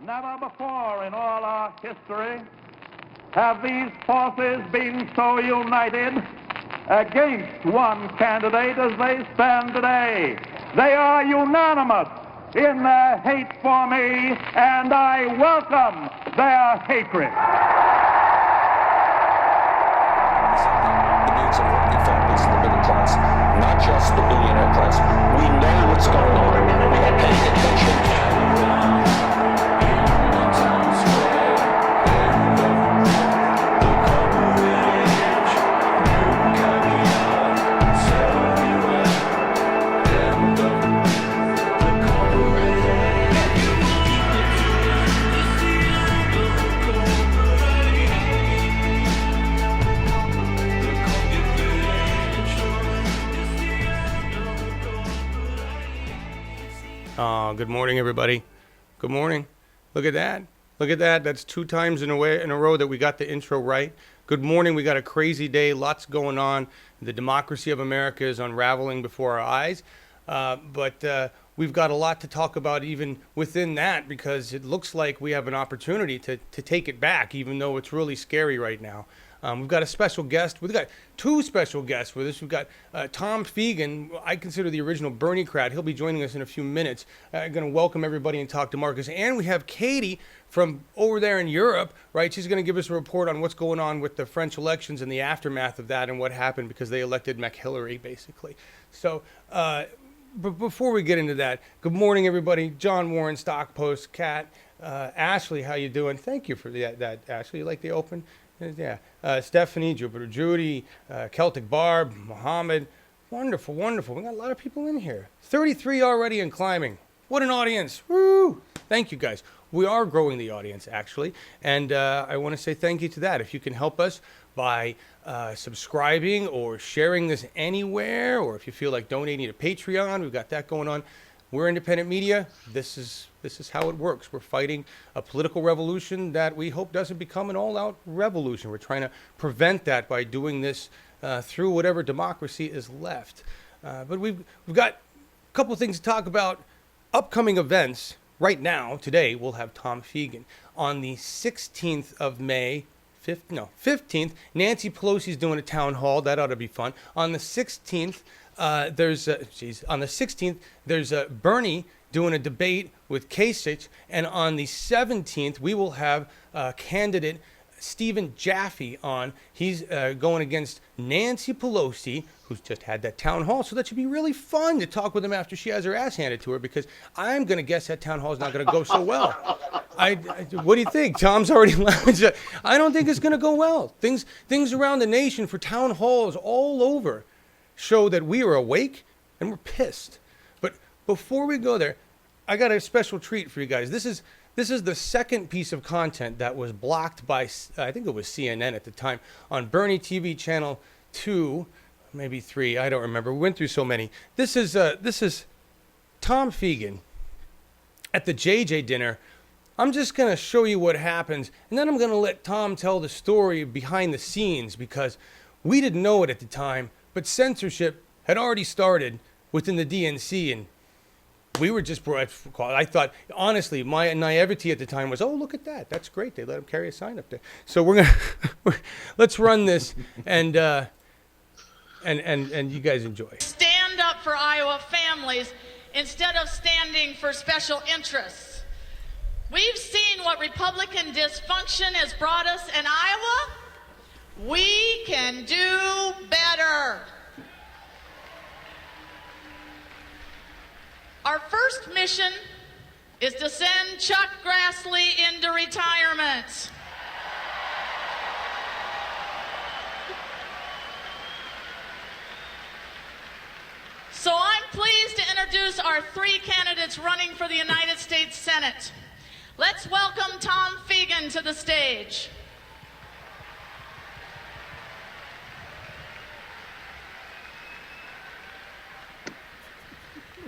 Never before in all our history have these forces been so united against one candidate as they stand today. They are unanimous in their hate for me, and I welcome their hatred. The needs of working families and the middle class, not just the billionaire class. We know what's going on. We are paying attention. Good morning, everybody. Good morning. Look at that. Look at that. That's 2 times in a row that we got the intro right. Good morning. We got a crazy day. Lots going on. The democracy of America is unraveling before our eyes. But we've got a lot to talk about even within that, because it looks like we have an opportunity to take it back, even though it's really scary right now. We've got a special guest. We've got 2 special guests with us. We've got Tom Fiegen. I consider the original Bernie-crat. He'll be joining us in a few minutes. I'm going to welcome everybody and talk to Markus. And we have Katie from over there in Europe, right? She's going to give us a report on what's going on with the French elections and the aftermath of that and what happened because they elected McHillary, basically. So, but before we get into that, good morning, everybody. John Warren, Stock Post, Kat, Ashley, how you doing? Thank you for that, Ashley. You like the open? Yeah. Stephanie, Jupiter Judy, Celtic Barb, Mohammed. Wonderful, wonderful. We got a lot of people in here. 33 already and climbing. What an audience. Woo! Thank you, guys. We are growing the audience, actually. And I want to say thank you to that. If you can help us by subscribing or sharing this anywhere, or if you feel like donating to Patreon, we've got that going on. We're independent media. This is how it works. We're fighting a political revolution that we hope doesn't become an all-out revolution. We're trying to prevent that by doing this through whatever democracy is left. But we've got a couple of things to talk about. Upcoming events. Right now, today, we'll have Tom Fiegen. On the 16th of May, 15th, Nancy Pelosi's doing a town hall. That ought to be fun. On the 16th, there's Bernie doing a debate with Kasich, and on the 17th we will have candidate Stephen Jaffe on. He's going against Nancy Pelosi, who's just had that town hall. So that should be really fun to talk with him after she has her ass handed to her, because I'm going to guess that town hall is not going to go so well. What do you think? Tom's already laughing. I don't think it's going to go well. Things around the nation for town halls all over show that we are awake and we're pissed. But before we go there, I got a special treat for you guys. This is the second piece of content that was blocked by, I think it was CNN at the time, on Bernie TV channel 2, maybe 3, I don't remember. We went through so many. This is Tom Fiegen at the JJ dinner. I'm just going to show you what happens, and then I'm going to let Tom tell the story behind the scenes, because we didn't know it at the time, but censorship had already started within the DNC, and we were just brought. I thought, honestly, my naivety at the time was, oh, look at that. That's great. They let him carry a sign up there. So we're gonna let's run this, and you guys enjoy. Stand up for Iowa families instead of standing for special interests. We've seen what Republican dysfunction has brought us in Iowa. We can do better. Our first mission is to send Chuck Grassley into retirement. So I'm pleased to introduce our 3 candidates running for the United States Senate. Let's welcome Tom Fiegen to the stage.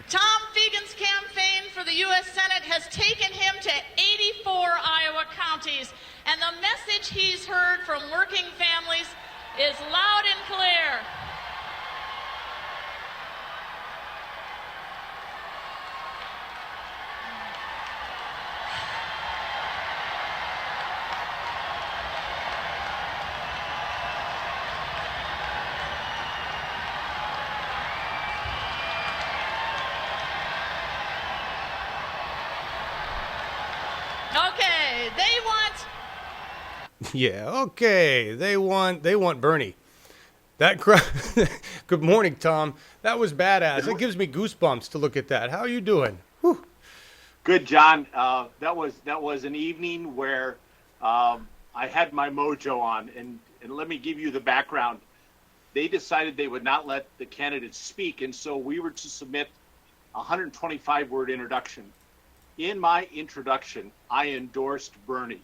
Tom Fiegen's campaign for the U.S. Senate has taken him to 84 Iowa counties, and the message he's heard from working families is loud and clear. Okay, they want. Yeah, okay. They want Bernie. That crowd. Good morning, Tom. That was badass. It gives me goosebumps to look at that. How are you doing? Whew. Good, John. That was an evening where I had my mojo on, and let me give you the background. They decided they would not let the candidates speak, and so we were to submit a 125-word introduction. In my introduction, I endorsed Bernie,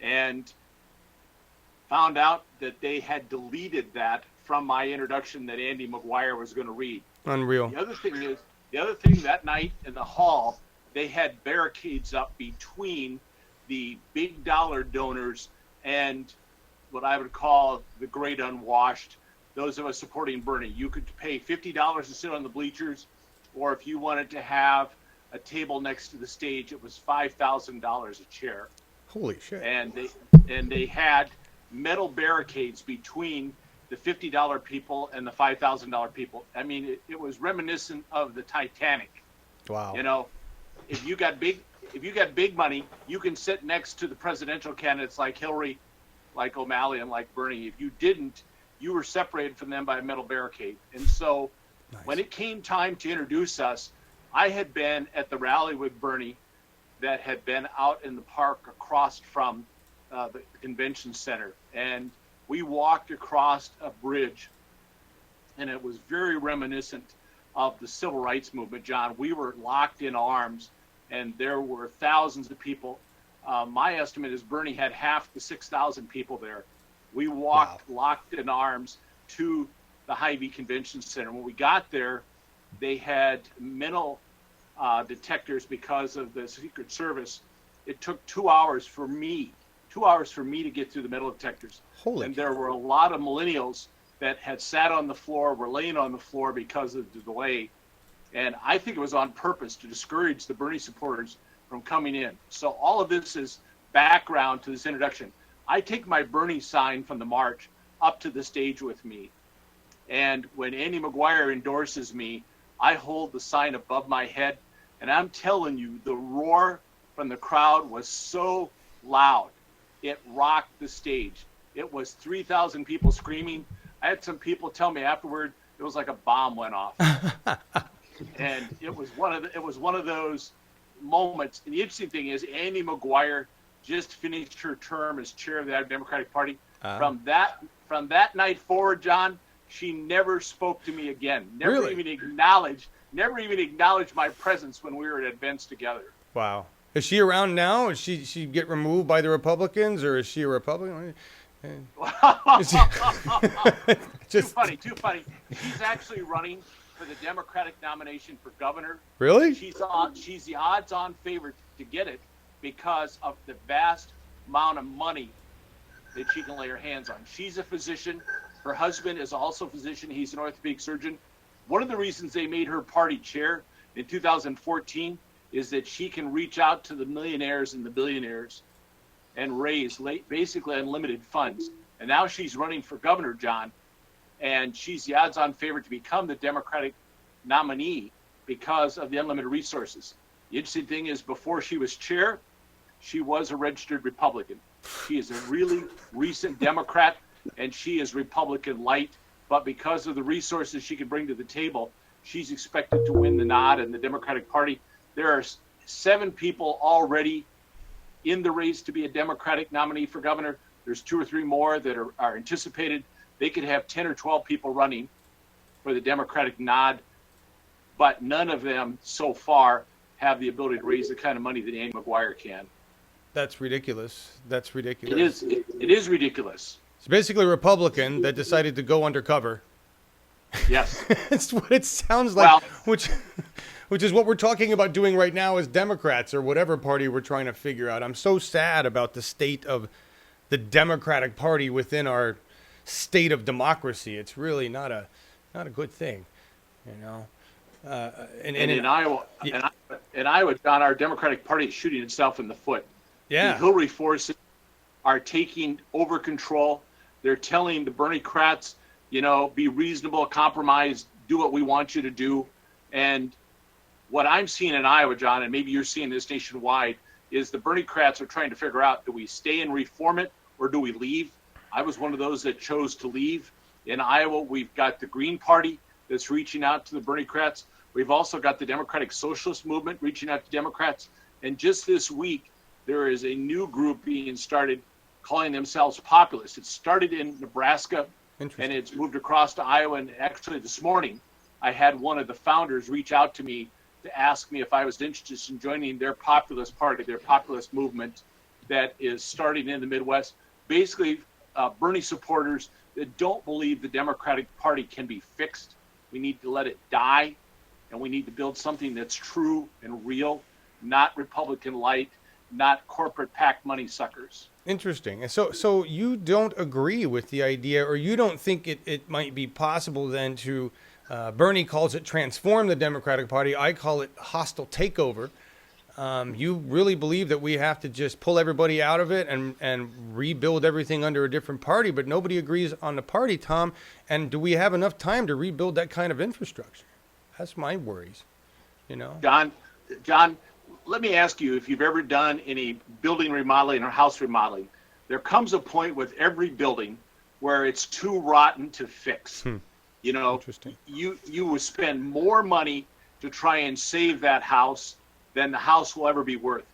and found out that they had deleted that from my introduction that Andy McGuire was going to read. Unreal. The other thing that night in the hall, they had barricades up between the big dollar donors and what I would call the great unwashed, those of us supporting Bernie. You could pay $50 to sit on the bleachers, or if you wanted to have a table next to the stage, it was $5,000 a chair. Holy shit. And they had metal barricades between the $50 people and the $5,000 people. I mean, it was reminiscent of the Titanic. Wow. You know, if you got big money, you can sit next to the presidential candidates like Hillary, like O'Malley, and like Bernie. If you didn't, you were separated from them by a metal barricade. And so when it came time to introduce us, I had been at the rally with Bernie that had been out in the park across from the convention center, and we walked across a bridge, and it was very reminiscent of the civil rights movement, John. We were locked in arms, and there were thousands of people. My estimate is Bernie had half the 6,000 people there. We walked locked in arms to the Hy-Vee Convention Center. When we got there, they had metal detectors because of the Secret Service. It took 2 hours for me to get through the metal detectors. And there were a lot of millennials that had sat on the floor, were laying on the floor because of the delay. And I think it was on purpose to discourage the Bernie supporters from coming in. So all of this is background to this introduction. I take my Bernie sign from the march up to the stage with me. And when Andy McGuire endorses me, I hold the sign above my head. And I'm telling you, the roar from the crowd was so loud. It rocked the stage. It was 3,000 people screaming. I had some people tell me afterward it was like a bomb went off. And it was one of those moments. And the interesting thing is, Andy McGuire just finished her term as chair of the Democratic Party. From that night forward, John, she never spoke to me again. Never even acknowledged my presence when we were at events together. Wow. Is she around now? Is she get removed by the Republicans, or is she a Republican? Too funny. She's actually running for the Democratic nomination for governor. Really? She's the odds-on favorite to get it because of the vast amount of money that she can lay her hands on. She's a physician. Her husband is also a physician. He's an orthopedic surgeon. One of the reasons they made her party chair in 2014 is that she can reach out to the millionaires and the billionaires and raise basically unlimited funds. And now she's running for governor, John, and she's the odds-on favorite to become the Democratic nominee because of the unlimited resources. The interesting thing is, before she was chair, she was a registered Republican. She is a really recent Democrat, and she is Republican light. But because of the resources she can bring to the table, she's expected to win the nod in the Democratic Party. There are 7 people already in the race to be a Democratic nominee for governor. There's 2 or 3 more that are anticipated. They could have 10 or 12 people running for the Democratic nod, but none of them so far have the ability to raise the kind of money that Andy McGuire can. That's ridiculous. That's ridiculous. It is ridiculous. It's basically a Republican that decided to go undercover. Yes. That's what it sounds like, well, which is what we're talking about doing right now as Democrats or whatever party we're trying to figure out. I'm so sad about the state of the Democratic Party within our state of democracy. It's really not a good thing, you know. In Iowa, John, our Democratic Party is shooting itself in the foot. Yeah. The Hillary forces are taking over control. They're telling the Bernie-crats, be reasonable, compromise, do what we want you to do. And what I'm seeing in Iowa, John, and maybe you're seeing this nationwide, is the Bernie-crats are trying to figure out, do we stay and reform it or do we leave? I was one of those that chose to leave. In Iowa, we've got the Green Party that's reaching out to the Bernie-crats. We've also got the Democratic Socialist Movement reaching out to Democrats. And just this week, there is a new group being started calling themselves populists. It started in Nebraska, and it's moved across to Iowa. And actually this morning, I had one of the founders reach out to me to ask me if I was interested in joining their populist party, their populist movement that is starting in the Midwest. Basically, Bernie supporters that don't believe the Democratic Party can be fixed. We need to let it die, and we need to build something that's true and real, not Republican light, not corporate PAC money suckers. Interesting. And so you don't agree with the idea, or you don't think it might be possible then to, Bernie calls it transform the Democratic Party. I call it hostile takeover. You really believe that we have to just pull everybody out of it and rebuild everything under a different party, but nobody agrees on the party, Tom. And do we have enough time to rebuild that kind of infrastructure? That's my worries, you know? John, let me ask you, if you've ever done any building remodeling or house remodeling, there comes a point with every building where it's too rotten to fix. You know, you will spend more money to try and save that house than the house will ever be worth.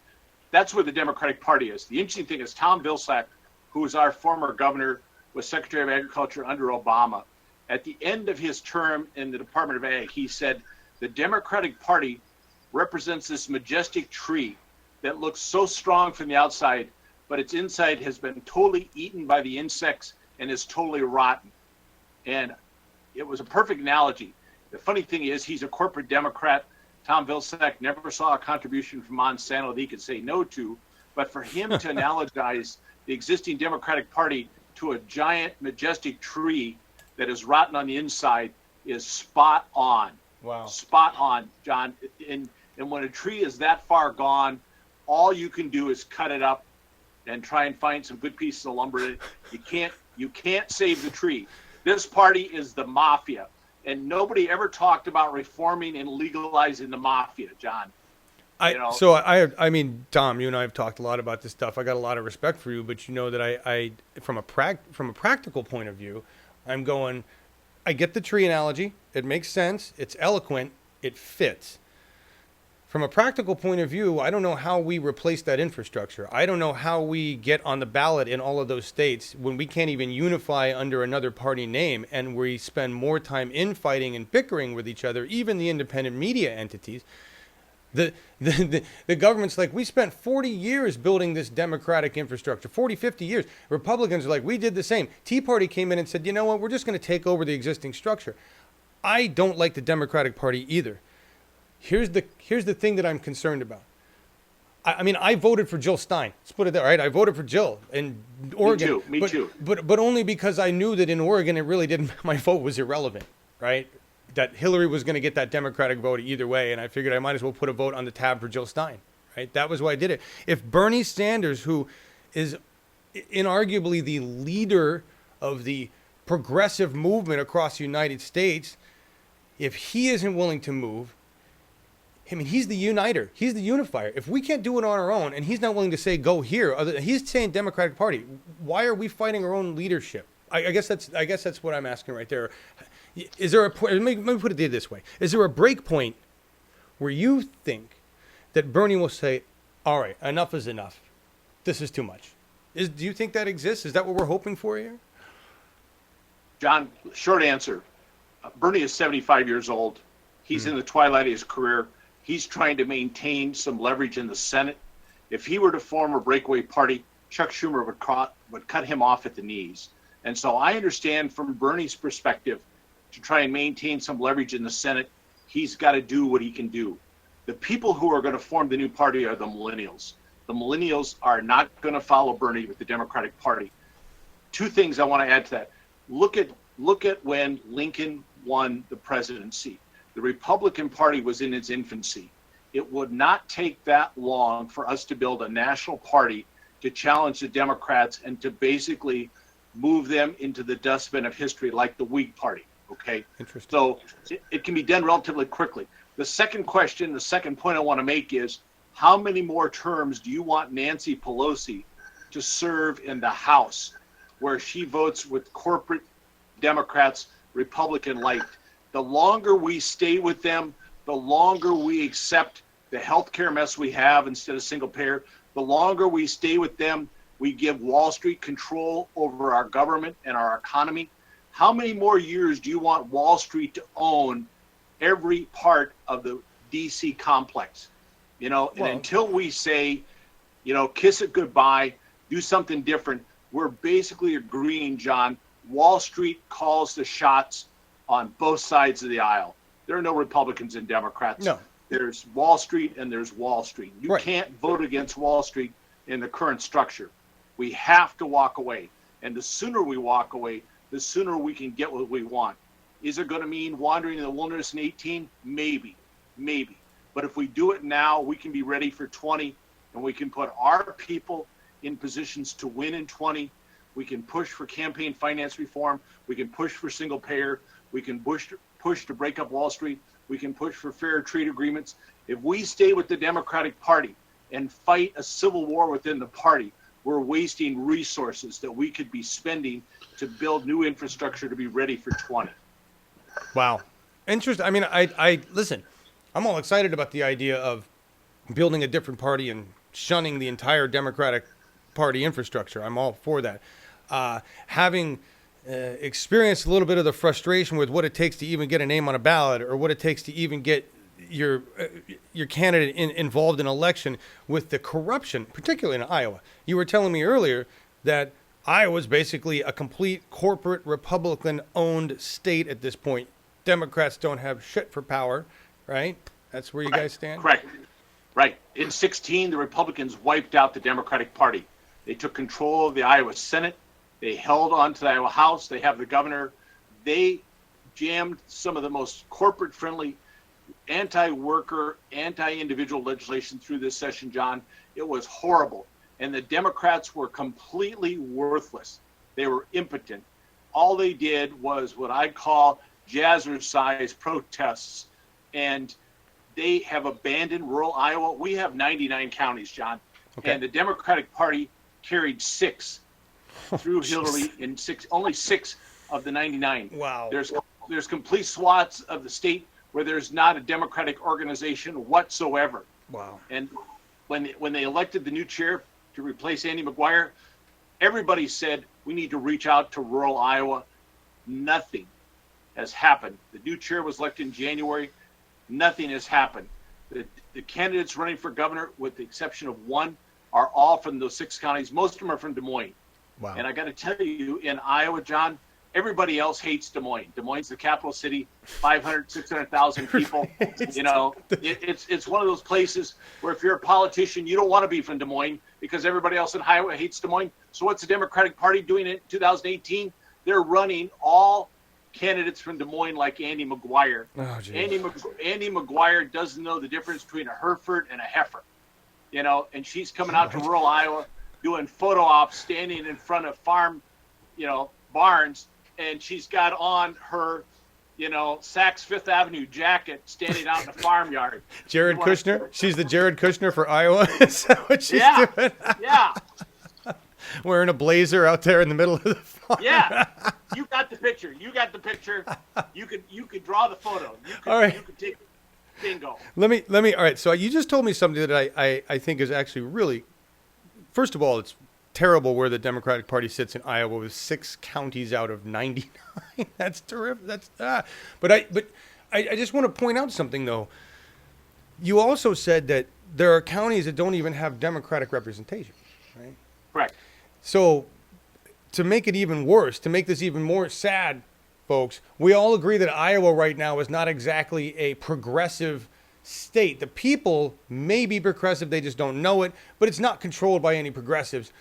That's where the Democratic Party is. The interesting thing is Tom Vilsack, who was our former governor, was Secretary of Agriculture under Obama. At the end of his term in the Department of Ag, he said, the Democratic Party represents this majestic tree that looks so strong from the outside, but its inside has been totally eaten by the insects and is totally rotten. And it was a perfect analogy. The funny thing is, he's a corporate Democrat. Tom Vilsack never saw a contribution from Monsanto that he could say no to, but for him to analogize the existing Democratic Party to a giant, majestic tree that is rotten on the inside is spot on. Wow. Spot on, John. And when a tree is that far gone, all you can do is cut it up and try and find some good pieces of lumber. You can't save the tree. This party is the mafia. And nobody ever talked about reforming and legalizing the mafia, John. So I mean, Tom, you and I have talked a lot about this stuff. I got a lot of respect for you, but you know that I from a practical point of view, I'm going, I get the tree analogy. It makes sense. It's eloquent. It fits. From a practical point of view, I don't know how we replace that infrastructure. I don't know how we get on the ballot in all of those states when we can't even unify under another party name, and we spend more time infighting and bickering with each other, even the independent media entities. The government's like, we spent 40 years building this democratic infrastructure, 40, 50 years. Republicans are like, we did the same. Tea Party came in and said, you know what, we're just going to take over the existing structure. I don't like the Democratic Party either. Here's the thing that I'm concerned about. I mean, I voted for Jill Stein. Let's put it there, right? I voted for Jill in Oregon. Me too. But only because I knew that in Oregon it really didn't. My vote was irrelevant, right? That Hillary was going to get that Democratic vote either way, and I figured I might as well put a vote on the tab for Jill Stein, right? That was why I did it. If Bernie Sanders, who is inarguably the leader of the progressive movement across the United States, if he isn't willing to move, I mean, he's the uniter. He's the unifier. If we can't do it on our own, and he's not willing to say go here, he's saying Democratic Party. Why are we fighting our own leadership? I guess that's what I'm asking right there. Is there let me put it this way: is there a break point where you think that Bernie will say, "All right, enough is enough. This is too much"? Do you think that exists? Is that what we're hoping for here? John, short answer: Bernie is 75 years old. He's in the twilight of his career. He's trying to maintain some leverage in the Senate. If he were to form a breakaway party, Chuck Schumer would cut him off at the knees. And so I understand from Bernie's perspective, to try and maintain some leverage in the Senate, he's got to do what he can do. The people who are going to form the new party are the millennials. The millennials are not going to follow Bernie with the Democratic Party. Two things I want to add to that. Look at when Lincoln won the presidency. The Republican Party was in its infancy. It would not take that long for us to build a national party to challenge the Democrats and to basically move them into the dustbin of history like the Whig Party, okay? Interesting. So it can be done relatively quickly. The second point I want to make is, How many more terms do you want Nancy Pelosi to serve in the House, where she votes with corporate Democrats, Republican light? The longer we stay with them, the longer we accept the healthcare mess we have instead of single payer, the longer we stay with them, we give Wall Street control over our government and our economy. How many more years do you want Wall Street to own every part of the DC complex? And until we say, kiss it goodbye, do something different, we're basically agreeing, John, Wall Street calls the shots on both sides of the aisle. There are no Republicans and Democrats. No. There's Wall Street and there's Wall Street. You can't vote against Wall Street in the current structure. We have to walk away. And the sooner we walk away, the sooner we can get what we want. Is it going to mean wandering in the wilderness in 18? Maybe. But if we do it now, we can be ready for 20, and we can put our people in positions to win in 20. We can push for campaign finance reform. We can push for single payer. We can push to break up Wall Street. We can push for fair trade agreements. If we stay with the Democratic Party and fight a civil war within the party, we're wasting resources that we could be spending to build new infrastructure to be ready for 20. Wow. Interesting. I mean, I listen, I'm all excited about the idea of building a different party and shunning the entire Democratic Party infrastructure. I'm all for that. Having experienced a little bit of the frustration with what it takes to even get a name on a ballot, or what it takes to even get your candidate involved in election, with the corruption, particularly in Iowa. You were telling me earlier that Iowa's basically a complete corporate Republican-owned state at this point. Democrats don't have shit for power, right? That's where you guys stand? Correct. Right. In 16, the Republicans wiped out the Democratic Party. They took control of the Iowa Senate. They held on to the Iowa House. They have the governor. They jammed some of the most corporate-friendly, anti-worker, anti-individual legislation through this session, John. It was horrible. And the Democrats were completely worthless. They were impotent. All they did was what I call jazzercise protests. And they have abandoned rural Iowa. We have 99 counties, John. Okay. And the Democratic Party carried 6 through Hillary in only 6 of the 99. Wow. There's complete swaths of the state where there's not a Democratic organization whatsoever. Wow. And when they elected the new chair to replace Andy McGuire, everybody said we need to reach out to rural Iowa. Nothing has happened. The new chair was elected in January. Nothing has happened. The candidates running for governor, with the exception of one, are all from those 6 counties. Most of them are from Des Moines. Wow. And I got to tell you, in Iowa, John, everybody else hates Des Moines. Des Moines, the capital city, 500, 600,000 people. It's one of those places where if you're a politician, you don't want to be from Des Moines because everybody else in Iowa hates Des Moines. So what's the Democratic Party doing in 2018? They're running all candidates from Des Moines like Andy McGuire. Oh, Andy McGuire doesn't know the difference between a Hereford and a heifer, and she's coming out to rural Iowa doing photo ops, standing in front of farm, barns, and she's got on her, Saks Fifth Avenue jacket, standing out in the farmyard. Jared Kushner? She's the Jared Kushner for Iowa? Is that what she's doing? Yeah. Wearing a blazer out there in the middle of the farm. Yeah. You got the picture. You could draw the photo. All right. You could take bingo. Let me. All right. So you just told me something that I think is actually really, first of all, it's terrible where the Democratic Party sits in Iowa with 6 counties out of 99. That's terrific. But I just want to point out something though. You also said that there are counties that don't even have Democratic representation, right? Correct. So to make it even worse, to make this even more sad, folks, we all agree that Iowa right now is not exactly a progressive state. The people may be progressive, they just don't know it, but it's not controlled by any progressives.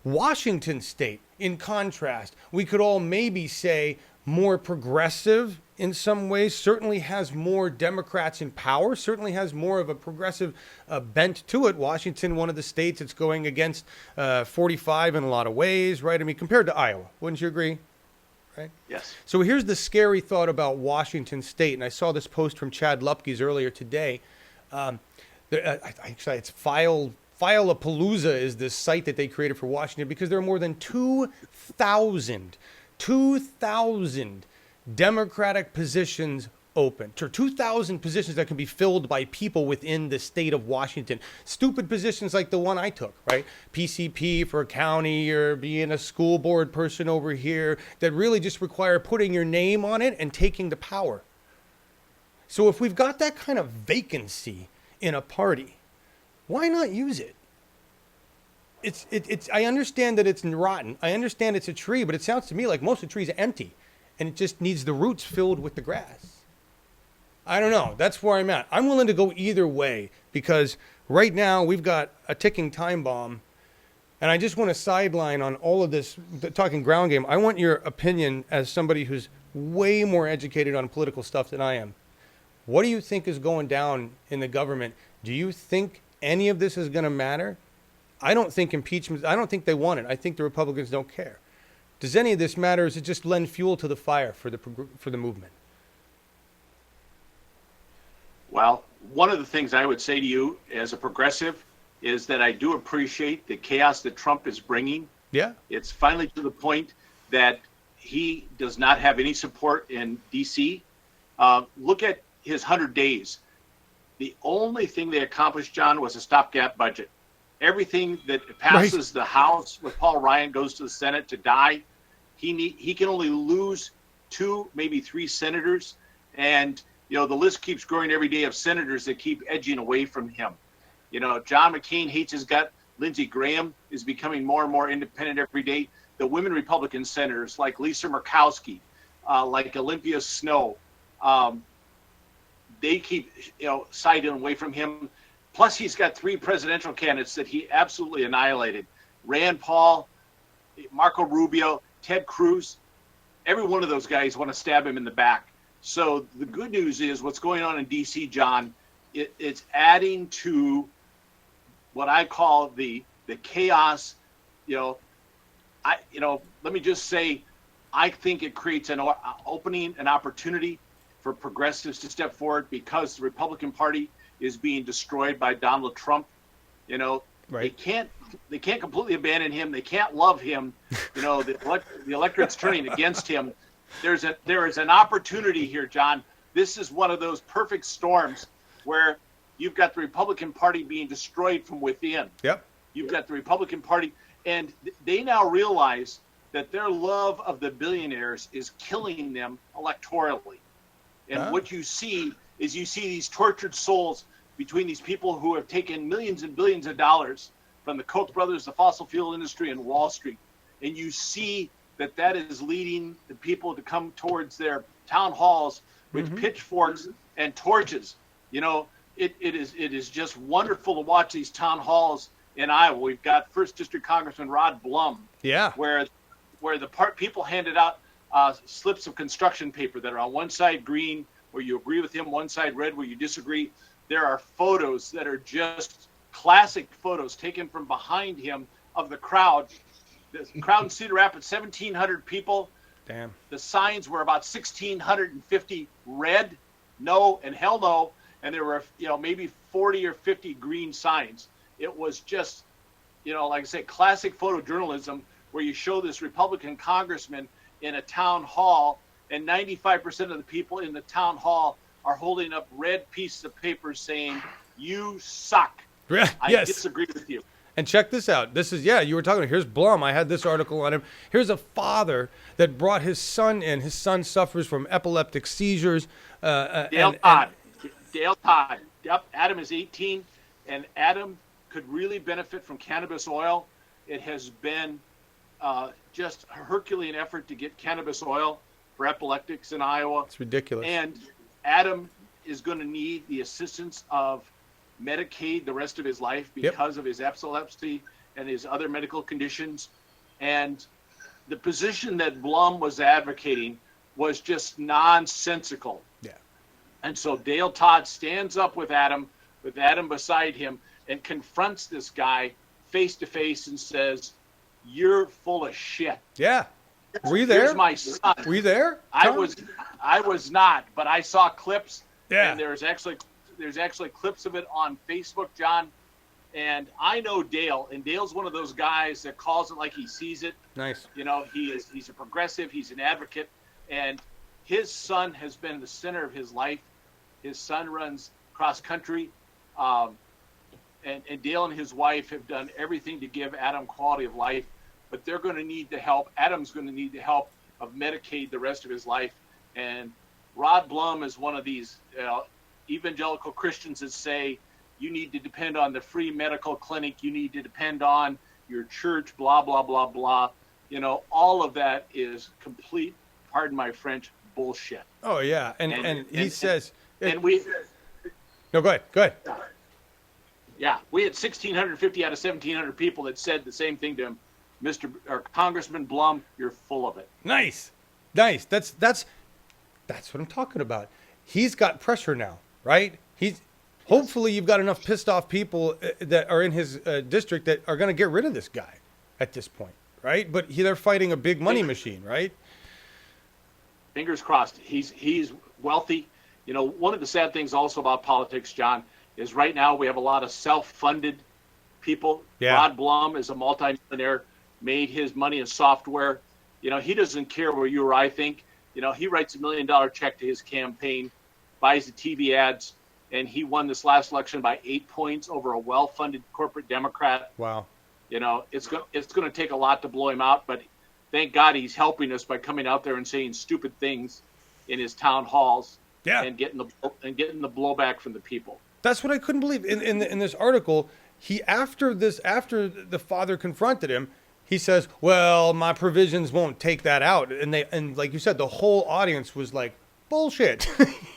Washington State, in contrast, we could all maybe say more progressive in some ways, certainly has more Democrats in power, certainly has more of a progressive bent to it. Washington, one of the states that's going against 45 in a lot of ways, right? I mean, compared to Iowa, wouldn't you agree? Right? Yes. So here's the scary thought about Washington State, and I saw this post from Chad Lupke's earlier today. The Actually, it's Fileapalooza is this site that they created for Washington because there are more than 2,000 Democratic positions open. 2,000 positions that can be filled by people within the state of Washington. Stupid positions like the one I took, right? PCP for a county or being a school board person over here that really just require putting your name on it and taking the power. So if we've got that kind of vacancy in a party, why not use it? It's I understand that it's rotten. I understand it's a tree, but it sounds to me like most of the trees are empty and it just needs the roots filled with the grass. I don't know. That's where I'm at. I'm willing to go either way because right now we've got a ticking time bomb. And I just want to sideline on all of this, talking ground game. I want your opinion as somebody who's way more educated on political stuff than I am. What do you think is going down in the government? Do you think any of this is going to matter? I don't think impeachment, I don't think they want it. I think the Republicans don't care. Does any of this matter? Or does it just lend fuel to the fire for the movement? Well, one of the things I would say to you as a progressive is that I do appreciate the chaos that Trump is bringing. Yeah. It's finally to the point that he does not have any support in D.C. Look at his 100 days. The only thing they accomplished, John, was a stopgap budget. Everything that passes the House with Paul Ryan goes to the Senate to die. He can only lose 2, maybe 3 senators. And you know, the list keeps growing every day of senators that keep edging away from him. You know, John McCain hates his gut. Lindsey Graham is becoming more and more independent every day. The women Republican senators like Lisa Murkowski, like Olympia Snow, they keep, siding away from him. Plus, he's got 3 presidential candidates that he absolutely annihilated. Rand Paul, Marco Rubio, Ted Cruz. Every one of those guys want to stab him in the back. So the good news is what's going on in D.C., John, it's adding to what I call the chaos. Let me just say, I think it creates an opening, an opportunity for progressives to step forward because the Republican Party is being destroyed by Donald Trump. Right. They can't completely abandon him. They can't love him. The electorate's turning against him. There is an opportunity here, John. This is one of those perfect storms where you've got the Republican Party being destroyed from within. Yep. You've got the Republican Party, and they now realize that their love of the billionaires is killing them electorally. And what you see is these tortured souls between these people who have taken millions and billions of dollars from the Koch brothers, the fossil fuel industry, and Wall Street. And you see that is leading the people to come towards their town halls with pitchforks and torches. It is just wonderful to watch these town halls in Iowa. We've got 1st District Congressman Rod Blum, where the people handed out slips of construction paper that are on one side green, where you agree with him, one side red, where you disagree. There are photos that are just classic photos taken from behind him of the crowd. The crowd in Cedar Rapids, 1,700 people. Damn. The signs were about 1,650 red, no, and hell no. And there were, maybe 40 or 50 green signs. It was just, like I say, classic photojournalism where you show this Republican congressman in a town hall and 95% of the people in the town hall are holding up red pieces of paper saying, "You suck. I disagree with you." And check this out. This is, you were talking about, here's Blum. I had this article on him. Here's a father that brought his son in. His son suffers from epileptic seizures. Dale Todd. Yep, Adam is 18, and Adam could really benefit from cannabis oil. It has been just a Herculean effort to get cannabis oil for epileptics in Iowa. It's ridiculous. And Adam is going to need the assistance of Medicaid the rest of his life because of his epilepsy and his other medical conditions. And the position that Blum was advocating was just nonsensical. Yeah. And so Dale Todd stands up with Adam beside him, and confronts this guy face to face and says, "You're full of shit." Yeah. Were you there? Here's my son. Were you there? I was not, but I saw clips. Yeah. And there's actually There's actually clips of it on Facebook, John. And I know Dale, and Dale's one of those guys that calls it like he sees it. Nice. You know, he's a progressive, he's an advocate, and his son has been the center of his life. His son runs cross country, and Dale and his wife have done everything to give Adam quality of life, but they're going to need the help. Adam's going to need the help of Medicaid the rest of his life. And Rod Blum is one of these evangelical Christians that say, you need to depend on the free medical clinic. You need to depend on your church, blah, blah, blah, blah. You know, all of that is complete, pardon my French, bullshit. Oh, yeah. And he says... And we... No, go ahead. Yeah, we had 1,650 out of 1,700 people that said the same thing to him. Congressman Blum, you're full of it. Nice. That's what I'm talking about. He's got pressure now, right? Hopefully you've got enough pissed off people that are in his district that are going to get rid of this guy at this point, right? But they're fighting a big money machine, right? Fingers crossed. He's wealthy. You know, one of the sad things also about politics, John, is right now we have a lot of self-funded people. Yeah. Rod Blum is a multimillionaire, made his money in software. You know, he doesn't care where you or I think. You know, he writes $1 million check to his campaign, buys the TV ads, and he won this last election by 8 points over a well-funded corporate Democrat. Wow. You know, it's going to take a lot to blow him out, but thank God he's helping us by coming out there and saying stupid things in his town halls. Yeah. And getting the blowback from the people. That's what I couldn't believe. In this article, after the father confronted him, he says, "Well, my provisions won't take that out." And like you said, the whole audience was like, "Bullshit."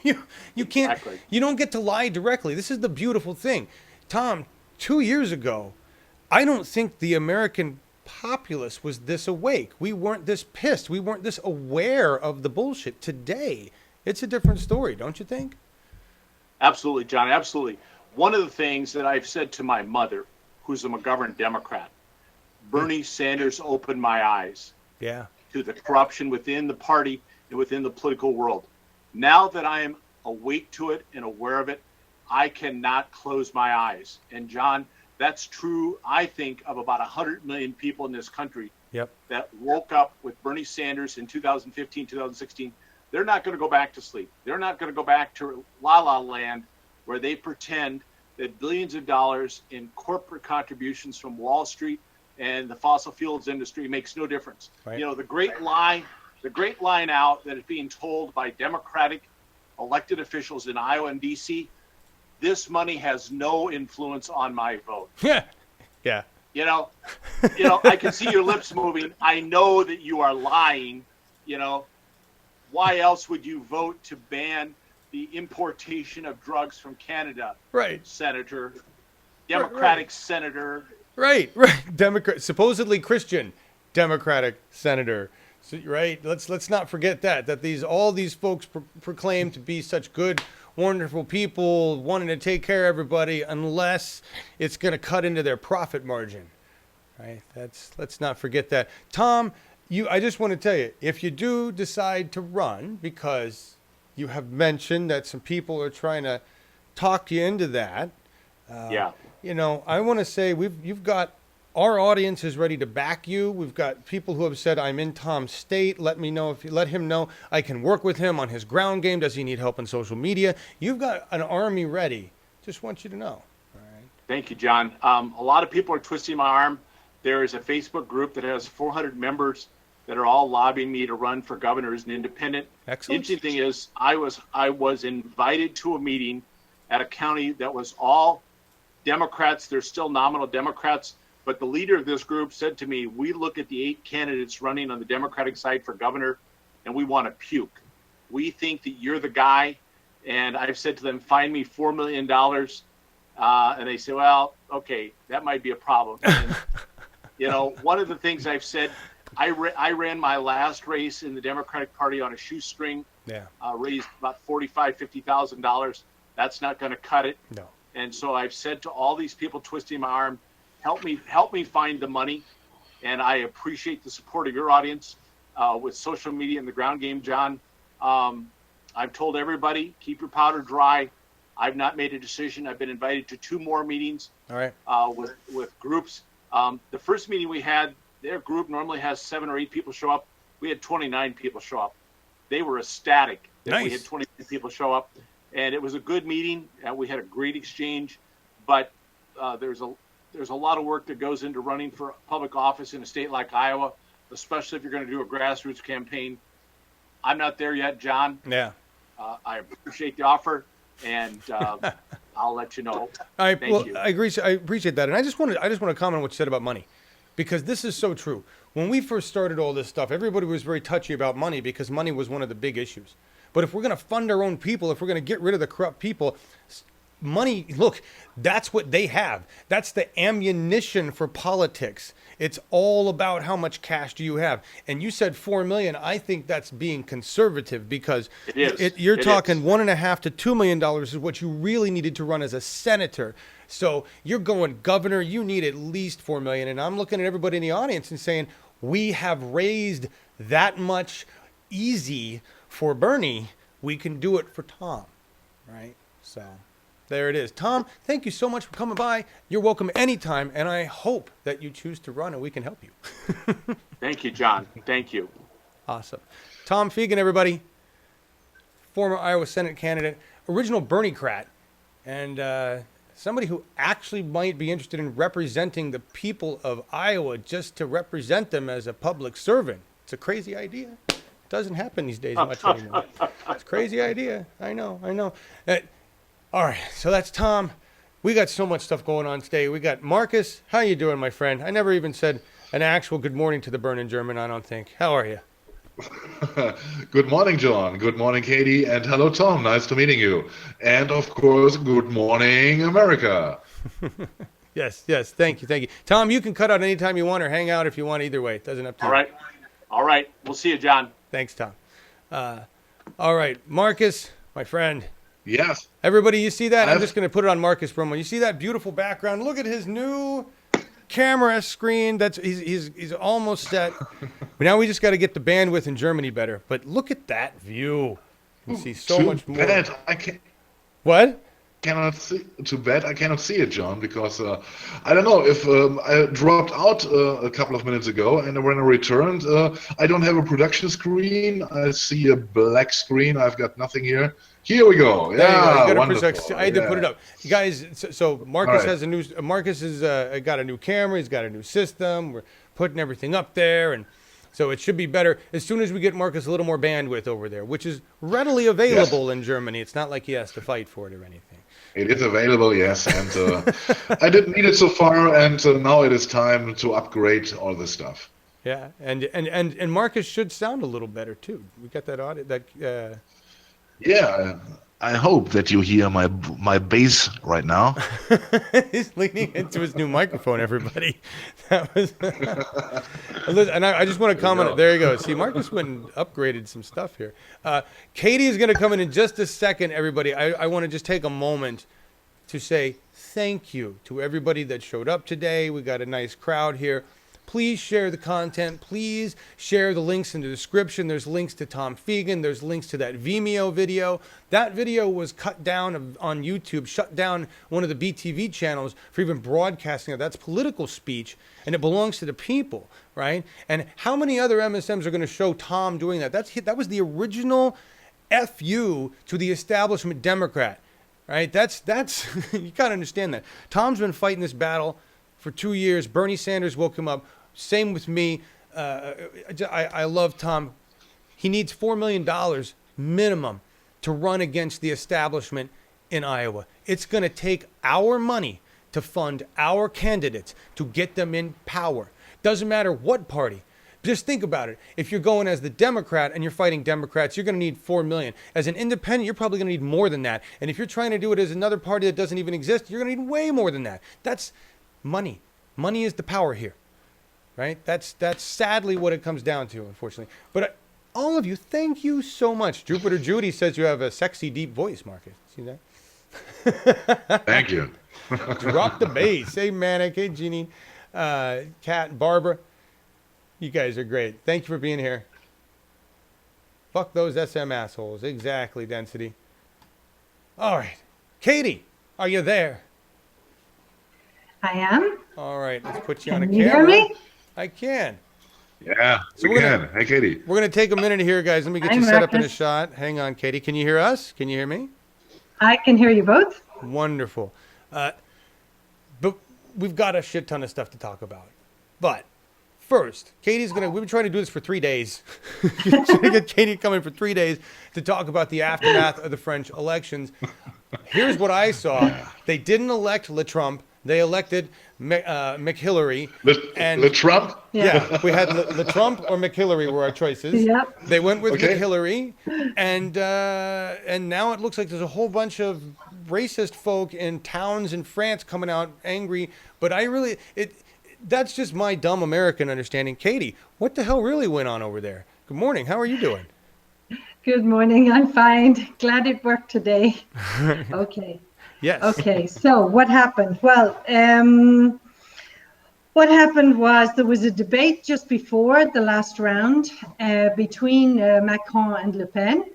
you can't. Exactly. You don't get to lie directly. This is the beautiful thing. Tom, 2 years ago, I don't think the American populace was this awake. We weren't this pissed. We weren't this aware of the bullshit. Today, it's a different story, don't you think? Absolutely, John, absolutely. One of the things that I've said to my mother, who's a McGovern Democrat, Bernie Sanders opened my eyes to the corruption within the party and within the political world. Now that I am awake to it and aware of it, I cannot close my eyes. And John, that's true, I think, of about 100 million people in this country that woke up with Bernie Sanders in 2015, 2016. They're not going to go back to sleep. They're not going to go back to la-la land where they pretend that billions of dollars in corporate contributions from Wall Street and the fossil fuels industry makes no difference. Right. You know, the great lie now that is being told by Democratic elected officials in Iowa and D.C., this money has no influence on my vote. Yeah. You know, I can see your lips moving. I know that you are lying, you know. Why else would you vote to ban the importation of drugs from Canada? Right. Senator, Democratic senator. Right. Democrat, supposedly Christian Democratic senator. So, right. Let's not forget that all these folks proclaim to be such good, wonderful people wanting to take care of everybody, unless it's going to cut into their profit margin. Right. Let's not forget that. Tom, I just want to tell you, if you do decide to run, because you have mentioned that some people are trying to talk you into that. You know, I want to say you've got our audience is ready to back you. We've got people who have said, "I'm in Tom's state. Let him know I can work with him on his ground game. Does he need help on social media?" You've got an army ready. Just want you to know. All right. Thank you, John. A lot of people are twisting my arm. There is a Facebook group that has 400 members that are all lobbying me to run for governor as an independent. Excellent. The interesting thing is, I was invited to a meeting at a county that was all Democrats. They're still nominal Democrats, but the leader of this group said to me, "We look at the 8 candidates running on the Democratic side for governor, and we want to puke. We think that you're the guy." And I've said to them, "Find me $4 million." And they say, "Well, okay, that might be a problem." And, you know, one of the things I've said, I ran my last race in the Democratic Party on a shoestring. Raised about $50,000. That's not going to cut it. No. And so I've said to all these people twisting my arm, help me find the money. And I appreciate the support of your audience with social media and the ground game, John. I've told everybody, keep your powder dry. I've not made a decision. I've been invited to 2 more meetings. All right. With groups. The first meeting we had, their group normally has 7 or 8 people show up. We had 29 people show up. They were ecstatic that we had 29 people show up, and it was a good meeting. We had a great exchange, but there's a lot of work that goes into running for public office in a state like Iowa, especially if you're going to do a grassroots campaign. I'm not there yet, John. Yeah. I appreciate the offer, and I'll let you know. Thank you. I agree. I appreciate that, and I just want to comment on what you said about money, because this is so true. When we first started all this stuff, everybody was very touchy about money because money was one of the big issues. But if we're going to fund our own people, if we're going to get rid of the corrupt people, money, look, that's what they have. That's the ammunition for politics. It's all about how much cash do you have. And you said 4 million. I think that's being conservative, because you're talking $1.5 to $2 million is what you really needed to run as a senator. So you're going governor, you need at least 4 million. And I'm looking at everybody in the audience and saying, we have raised that much easy for Bernie. We can do it for Tom, right? So there it is. Tom, thank you so much for coming by. You're welcome anytime, and I hope that you choose to run and we can help you. Thank you, John. Thank you. Awesome. Tom Fiegen, everybody. Former Iowa Senate candidate, original Bernie-crat, and somebody who actually might be interested in representing the people of Iowa, just to represent them as a public servant. It's a crazy idea. It doesn't happen these days much anymore. It's a crazy idea. I know. All right, so that's Tom. We got so much stuff going on today. We got Markus. How you doing, my friend? I never even said an actual good morning to the Burn German, I don't think. How are you? Good morning, John. Good morning, Katie. And hello, Tom. Nice to meeting you. And, of course, good morning, America. Yes. Thank you. Tom, you can cut out anytime you want or hang out if you want. Either way. It doesn't have to. All right. We'll see you, John. Thanks, Tom. All right. Markus, my friend. Yes. Everybody, you see that? I'm just going to put it on Markus for a moment. You see that beautiful background? Look at his new camera screen. He's almost set. Now we just got to get the bandwidth in Germany better. But look at that view. You can see so much more. Bad. I can't. What? Too bad I cannot see it, John, because I don't know if I dropped out a couple of minutes ago, and when I returned, I don't have a production screen. I see a black screen. I've got nothing here. Here we go. Yeah, wonderful. I had to put it up, you guys. So Markus has a new. Markus has got a new camera. He's got a new system. We're putting everything up there, and so it should be better as soon as we get Markus a little more bandwidth over there, which is readily available in Germany. It's not like he has to fight for it or anything. It is available, yes, and I didn't need it so far, and now it is time to upgrade all this stuff. Yeah, and Markus should sound a little better too. We got that audit Yeah, I hope that you hear my bass right now. He's leaning into his new microphone, everybody. That was. And I just want to comment. There you go. See, Markus went and upgraded some stuff here. Katie is going to come in just a second, everybody. I want to just take a moment to say thank you to everybody that showed up today. We got a nice crowd here. Please share the content. Please share the links in the description. There's links to Tom Fiegen. There's links to that Vimeo video. That video was cut down on YouTube, shut down one of the BTV channels for even broadcasting it. That's political speech, and it belongs to the people, right? And how many other MSMs are going to show Tom doing that? That was the original FU to the establishment Democrat, right? That's you got to understand that. Tom's been fighting this battle for 2 years. Bernie Sanders woke him up. Same with me. I love Tom. He needs $4 million minimum to run against the establishment in Iowa. It's going to take our money to fund our candidates to get them in power. Doesn't matter what party. Just think about it. If you're going as the Democrat and you're fighting Democrats, you're going to need $4 million. As an independent, you're probably going to need more than that. And if you're trying to do it as another party that doesn't even exist, you're going to need way more than that. That's money. Money is the power here, right? That's sadly what it comes down to, unfortunately. But all of you, thank you so much. Jupiter Judy says you have a sexy, deep voice, Markus. See that? Thank you. Drop the bass. Hey, Manic. Hey, Jeanine. Kat, Barbara. You guys are great. Thank you for being here. Fuck those SM assholes. Exactly, Density. All right. Katie, are you there? I am. All right, let's put you on a Can you hear camera. me? I can. Yeah, So we we're can. gonna- Hey, Katie. We're going to take a minute here, guys. Let me get Hi, you set up in a Markus. shot. Hang on, Katie. Can you hear us? Can you hear me? I can hear you both. Wonderful. But we've got a shit ton of stuff to talk about. But first, we've been trying to do this for 3 days. Trying to get Katie coming for 3 days to talk about the aftermath of the French elections. Here's what I saw. They didn't elect Le Trump. They elected McHillary. Le Trump? Yeah, we had Le Trump or McHillary were our choices. Yep. They went with Okay. McHillary, and now it looks like there's a whole bunch of racist folk in towns in France coming out angry. But that's just my dumb American understanding. Katie, what the hell really went on over there? Good morning. How are you doing? Good morning. I'm fine. Glad it worked today. Okay. Yes. Okay. So what happened? Well, what happened was there was a debate just before the last round between Macron and Le Pen.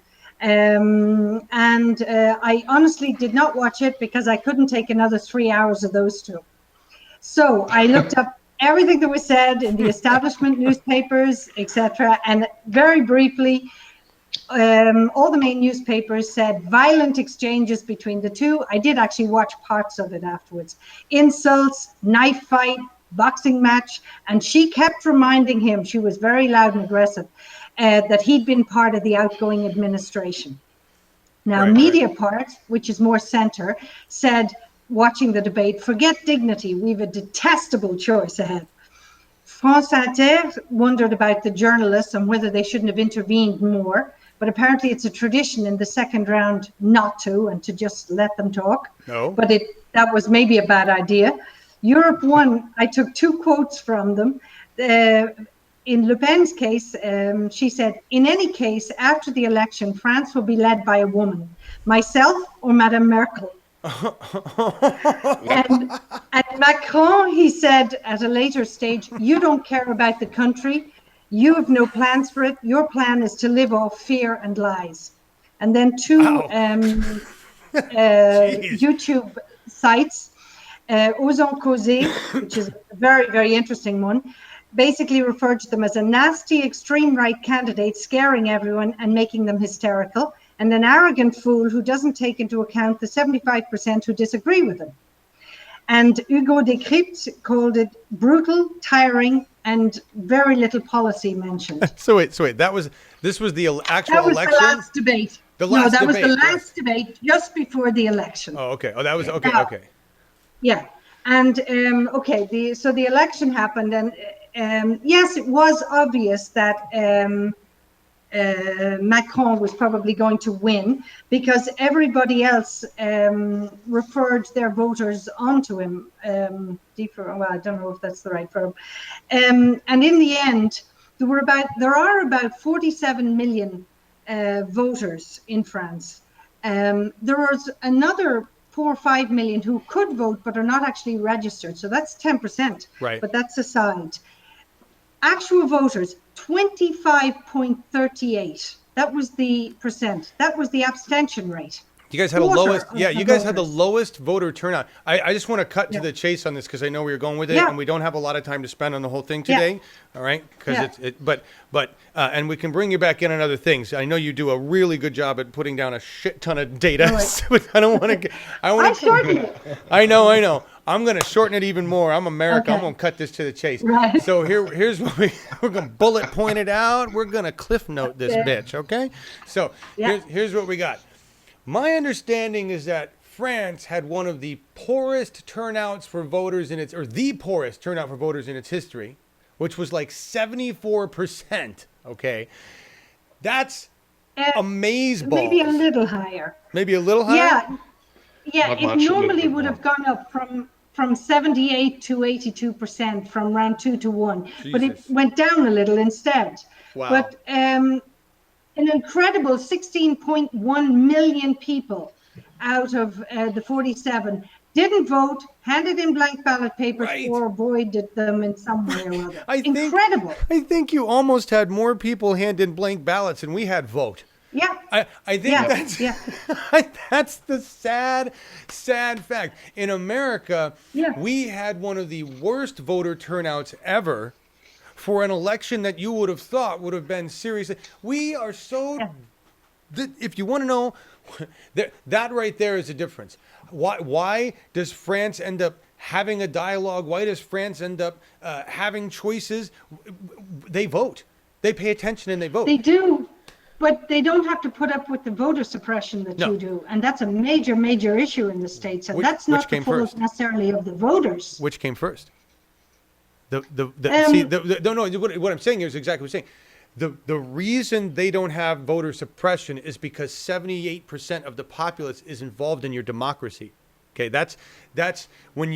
I honestly did not watch it because I couldn't take another 3 hours of those two. So I looked up everything that was said in the establishment newspapers, etc. And very briefly, all the main newspapers said violent exchanges between the two. I did actually watch parts of it afterwards. Insults, knife fight, boxing match. And she kept reminding him, she was very loud and aggressive, that he'd been part of the outgoing administration. Now, Right, Mediapart, which is more center, said, watching the debate, forget dignity, we've a detestable choice ahead. France Inter wondered about the journalists and whether they shouldn't have intervened more, but apparently it's a tradition in the second round not to, and to just let them talk. No. But that was maybe a bad idea. Europe One, I took two quotes from them. In Le Pen's case, she said, in any case, after the election, France will be led by a woman, myself or Madame Merkel. and Macron, he said at a later stage, you don't care about the country. You have no plans for it. Your plan is to live off fear and lies. And then two YouTube sites, Osons Causer, which is a very, very interesting one, basically referred to them as a nasty extreme right candidate scaring everyone and making them hysterical, and an arrogant fool who doesn't take into account the 75% who disagree with him. And Hugo Decrypte called it brutal, tiring, and very little policy mentioned. So wait, this was the actual That was election? the last debate. The last was the debate, last debate just before the election. Oh, okay. Oh, that was okay. Now, Okay. Yeah, and so the election happened, and yes, it was obvious that Macron was probably going to win because everybody else referred their voters onto him. Well, I don't know if that's the right verb. And in the end, there are about 47 million voters in France. There was another 4 or 5 million who could vote but are not actually registered. So that's 10%. Right. But that's aside. Actual voters, 25.38. That was the percent. That was the abstention rate. You guys had you guys had the lowest voter turnout. I just want to cut to the chase on this because I know where you're going with it, and we don't have a lot of time to spend on the whole thing today. All right, because and we can bring you back in on other things. I know you do a really good job at putting down a shit ton of data. Right. But I don't want to. I shortened it. I know. I'm going to shorten it even more. I'm America. Okay. I'm going to cut this to the chase. Right. So here's what we're going to bullet point it out. We're going to cliff note this bitch. Okay. So here's what we got. My understanding is that France had one of the poorest turnouts for voters the poorest turnout for voters in its history, which was like 74%. Okay. That's amazing. Maybe a little higher. Maybe a little higher? Yeah, Not it much, a normally little would bit have gone up from 78 to 82% from round 2 to 1. But it Jesus. went down a little instead. Wow. But an incredible 16.1 million people out of the 47 didn't vote, handed in blank ballot papers, Right. or avoided them in some way or other. I Incredible. think you almost had more people hand in blank ballots than we had vote. Yeah. I think that's the sad fact. In America, we had one of the worst voter turnouts ever for an election that you would have thought would have been seriously. We are so. If you want to know, that right there is a difference. Why does France end up having a dialogue? Why does France end up having choices? They vote. They pay attention and they vote. They do, but they don't have to put up with the voter suppression that you do. And that's a major, major issue in the States. And that's not the fault necessarily of the voters. Which came first? What I'm saying here is exactly what I'm saying. The reason they don't have voter suppression is because 78% of the populace is involved in your democracy. Okay, that's when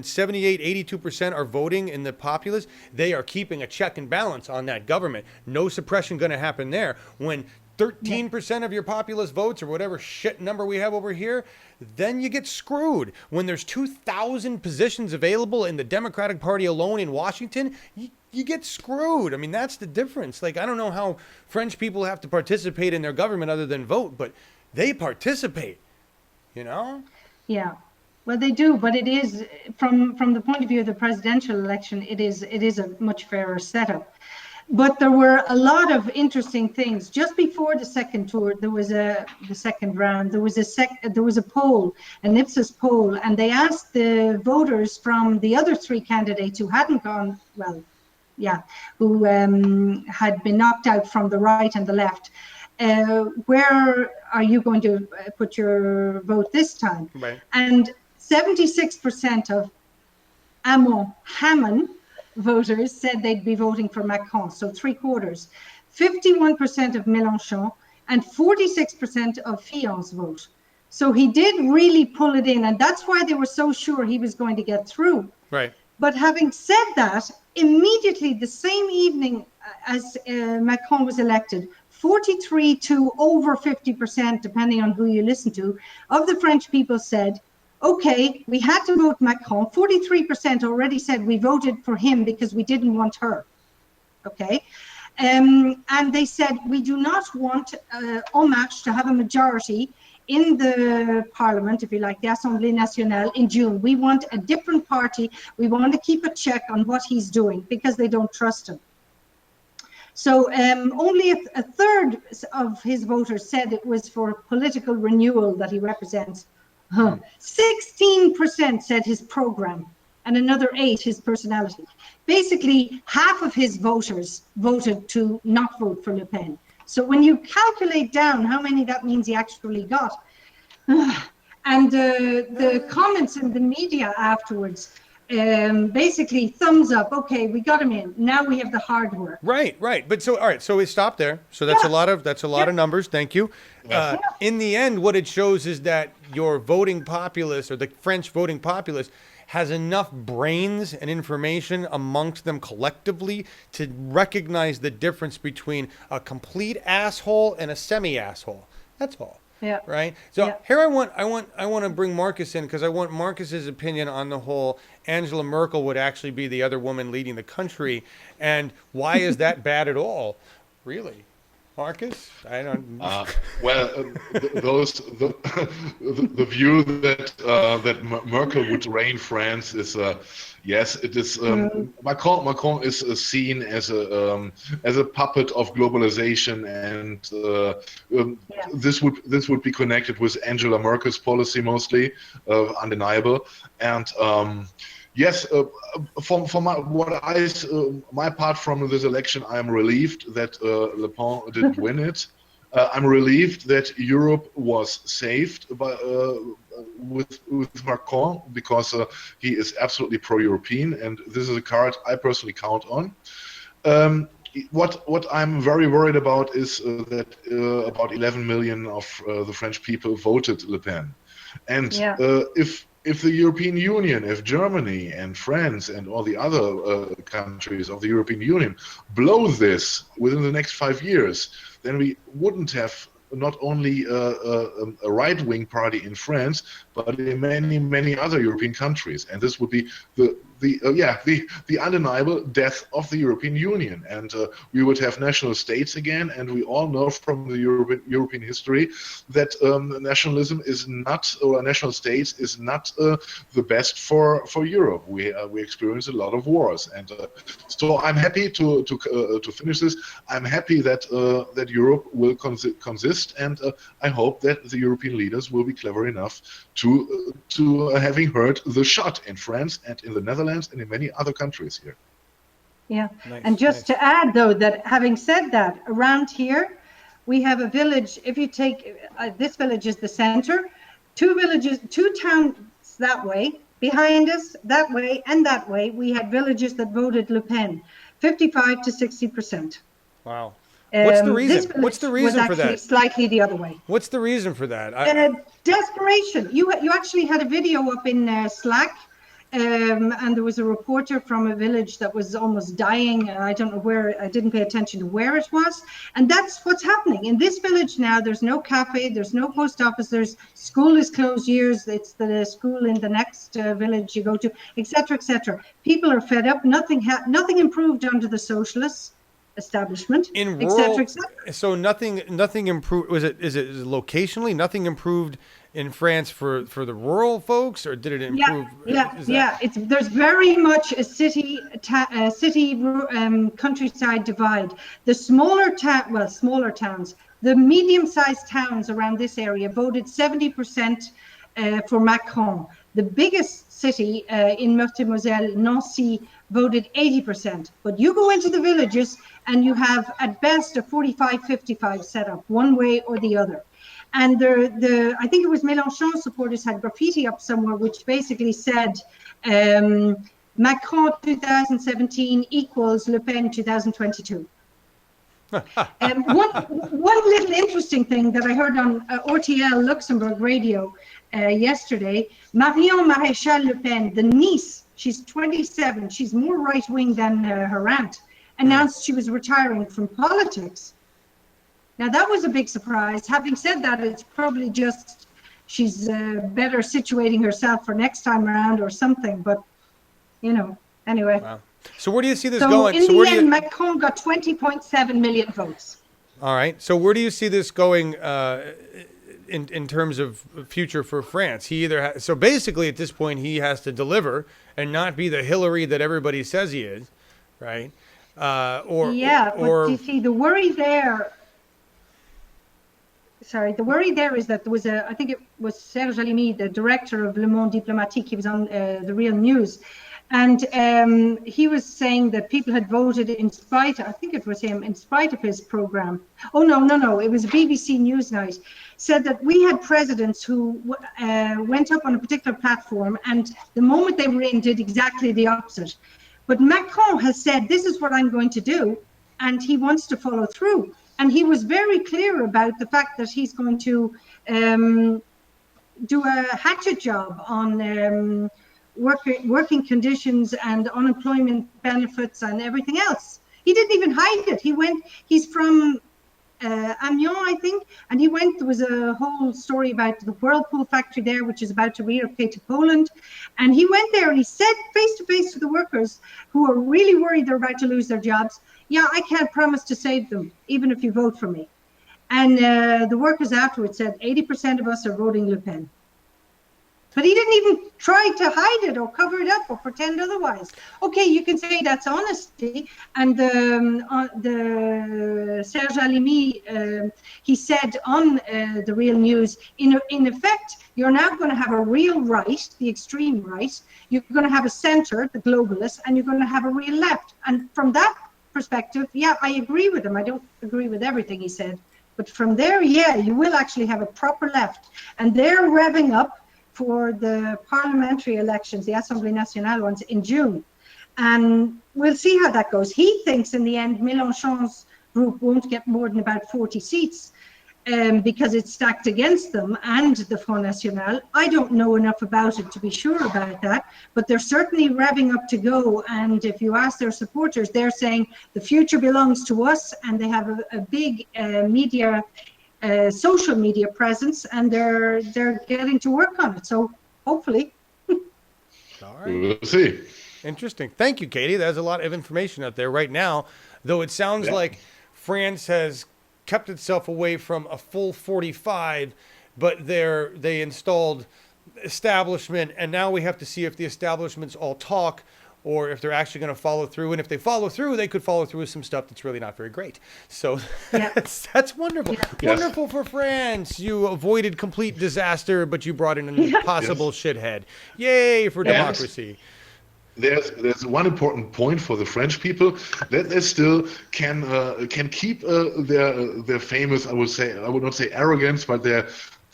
78, 82% are voting in the populace, they are keeping a check and balance on that government. No suppression going to happen there. When 13% of your populace votes, or whatever shit number we have over here, then you get screwed. When there's 2,000 positions available in the Democratic Party alone in Washington, you get screwed. I mean, that's the difference. Like, I don't know how French people have to participate in their government other than vote, but they participate, you know? Yeah, well, they do, but it is, from the point of view of the presidential election, it is a much fairer setup. But there were a lot of interesting things. Just before the second tour, there was the second round. There was a poll, an Ipsos poll, and they asked the voters from the other three candidates who hadn't gone who had been knocked out from the right and the left. Where are you going to put your vote this time? Right. And 76% of Hamon voters said they'd be voting for Macron, so 3/4. 51% of Mélenchon and 46% of Fillon's vote. So he did really pull it in, and that's why they were so sure he was going to get through. Right. But having said that, immediately the same evening as Macron was elected, 43 to over 50%, depending on who you listen to, of the French people said, okay, we had to vote Macron. 43% already said we voted for him because we didn't want her. Okay. And they said, we do not want En Marche to have a majority in the parliament, if you like, the Assemblée Nationale in June. We want a different party. We want to keep a check on what he's doing because they don't trust him. So only a third of his voters said it was for political renewal that he represents. 16% said his program, and another 8% his personality. Basically, half of his voters voted to not vote for Le Pen. So when you calculate down how many that means he actually got, and the comments in the media afterwards, basically thumbs up. Okay, we got him in. Now we have the hard work. Right. But so all right. So we stopped there. So that's a lot of numbers. Thank you. In the end, what it shows is that your voting populace, or the French voting populace, has enough brains and information amongst them collectively to recognize the difference between a complete asshole and a semi-asshole. That's all. Yeah. Right. So here I want to bring Markus in, because I want Markus's opinion on the whole Angela Merkel would actually be the other woman leading the country, and why is that bad at all? Really, Markus? I don't. The view that Merkel would reign France is yes, it is. Macron is seen as a puppet of globalization, and this would be connected with Angela Merkel's policy mostly, undeniable. And yes, from my part from this election, I am relieved that Le Pen didn't win it. I'm relieved that Europe was saved with Macron, because he is absolutely pro-European, and this is a card I personally count on. What I'm very worried about is that about 11 million of the French people voted Le Pen, and if the European Union, if Germany and France and all the other countries of the European Union blow this within the next 5 years, then we wouldn't have not only a right-wing party in France, but in many, many other European countries. And this would be the undeniable death of the European Union, and we would have national states again. And we all know from the European history that nationalism is not, or national states is not the best for Europe. We experience a lot of wars, and so I'm happy to finish this. I'm happy that that Europe will consist, and I hope that the European leaders will be clever enough to having heard the shot in France and in the Netherlands and in many other countries here. Yeah, Nice, and just nice. to add, though, that having said that, around here, we have a village. If you take this village is the center, two villages, two towns that way, behind us, that way, and that way, we had villages that voted Le Pen, 55 to 60%. Wow. What's the reason? This village was actually slightly the other way. What's the reason for that? Desperation. You actually had a video up in Slack, and there was a reporter from a village that was almost dying. I don't know where. I didn't pay attention to where it was. And that's what's happening in this village now. There's no cafe. There's no post office. There's school is closed years. It's the school in the next village you go to, etc., etc. People are fed up. Nothing improved under the socialists establishment, In et rural, cetera, et cetera. so nothing improved. Is it locationally nothing improved in France for the rural folks, or did it improve? There's very much a city countryside divide. The smaller towns, the medium-sized towns around this area voted 70% for Macron. The biggest city in Meurthe-et-Moselle, Nancy, voted 80%. But you go into the villages and you have at best a 45-55 setup, one way or the other. And I think it was Mélenchon supporters had graffiti up somewhere which basically said Macron 2017 equals Le Pen 2022. One little interesting thing that I heard on RTL Luxembourg radio yesterday, Marion Maréchal Le Pen, the niece, she's 27, she's more right-wing than her aunt, announced she was retiring from politics. Now that was a big surprise. Having said that, it's probably just she's better situating herself for next time around or something, but anyway. Wow. So where do you see this So going? in the end, Macron got 20.7 million votes. All right. So where do you see this going in terms of future for France? He either so basically at this point he has to deliver and not be the Hillary that everybody says he is, right? But you see the worry there. Sorry, the worry there is that there was I think it was Serge Halimi, the director of Le Monde Diplomatique. He was on the Real News. And he was saying that people had voted in spite, I think it was him, in spite of his program. Oh, no, it was a BBC Newsnight. Said that we had presidents who went up on a particular platform and the moment they were in did exactly the opposite. But Macron has said, this is what I'm going to do, and he wants to follow through. And he was very clear about the fact that he's going to do a hatchet job on working conditions and unemployment benefits and everything else. He didn't even hide it. He's from Amiens, I think, and there was a whole story about the Whirlpool factory there, which is about to relocate to Poland. And he went there and he said face to face to the workers who are really worried they're about to lose their jobs, yeah, I can't promise to save them, even if you vote for me. And the workers afterwards said 80% of us are voting Le Pen. But he didn't even try to hide it or cover it up or pretend otherwise. Okay, you can say that's honesty. And the Serge Halimi, he said on the Real News, in effect, you're now going to have a real right, the extreme right. You're going to have a center, the globalists, and you're going to have a real left. And from that perspective, yeah, I agree with him. I don't agree with everything he said. But from there, yeah, you will actually have a proper left. And they're revving up for the parliamentary elections, the Assemblée Nationale ones in June. And we'll see how that goes. He thinks in the end, Mélenchon's group won't get more than about 40 seats because it's stacked against them and the Front National. I don't know enough about it to be sure about that, but they're certainly revving up to go. And if you ask their supporters, they're saying the future belongs to us, and they have a big social media presence, and they're getting to work on it. So hopefully. All right. We'll see. Interesting. Thank you, Katie. There's a lot of information out there right now, though it sounds like France has kept itself away from a full 45, but they installed establishment, and now we have to see if the establishments all talk or if they're actually going to follow through. And if they follow through, they could follow through with some stuff that's really not very great. So that's wonderful. Yeah. Wonderful for France. You avoided complete disaster, but you brought in an impossible shithead. Yay for democracy. There's one important point for the French people, that they still can keep their famous, I would not say arrogance, but their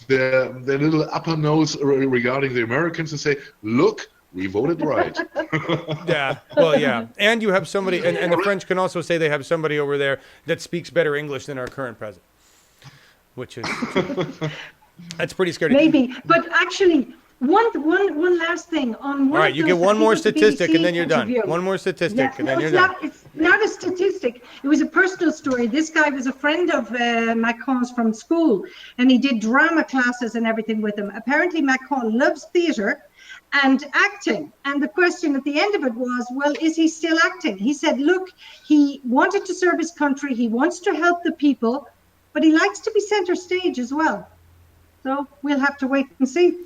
little upper nose regarding the Americans, and say, look, we voted right. And you have somebody, and the French can also say they have somebody over there that speaks better English than our current president, which is that's pretty scary. Maybe, but actually, one last thing on one. All right, you get one more statistic and then you're done. One more statistic and then you're done. It's not a statistic. It was a personal story. This guy was a friend of Macron's from school, and he did drama classes and everything with him. Apparently, Macron loves theatre and acting. And the question at the end of it was, well, is he still acting? He said, look, he wanted to serve his country. He wants to help the people, but he likes to be center stage as well. So we'll have to wait and see.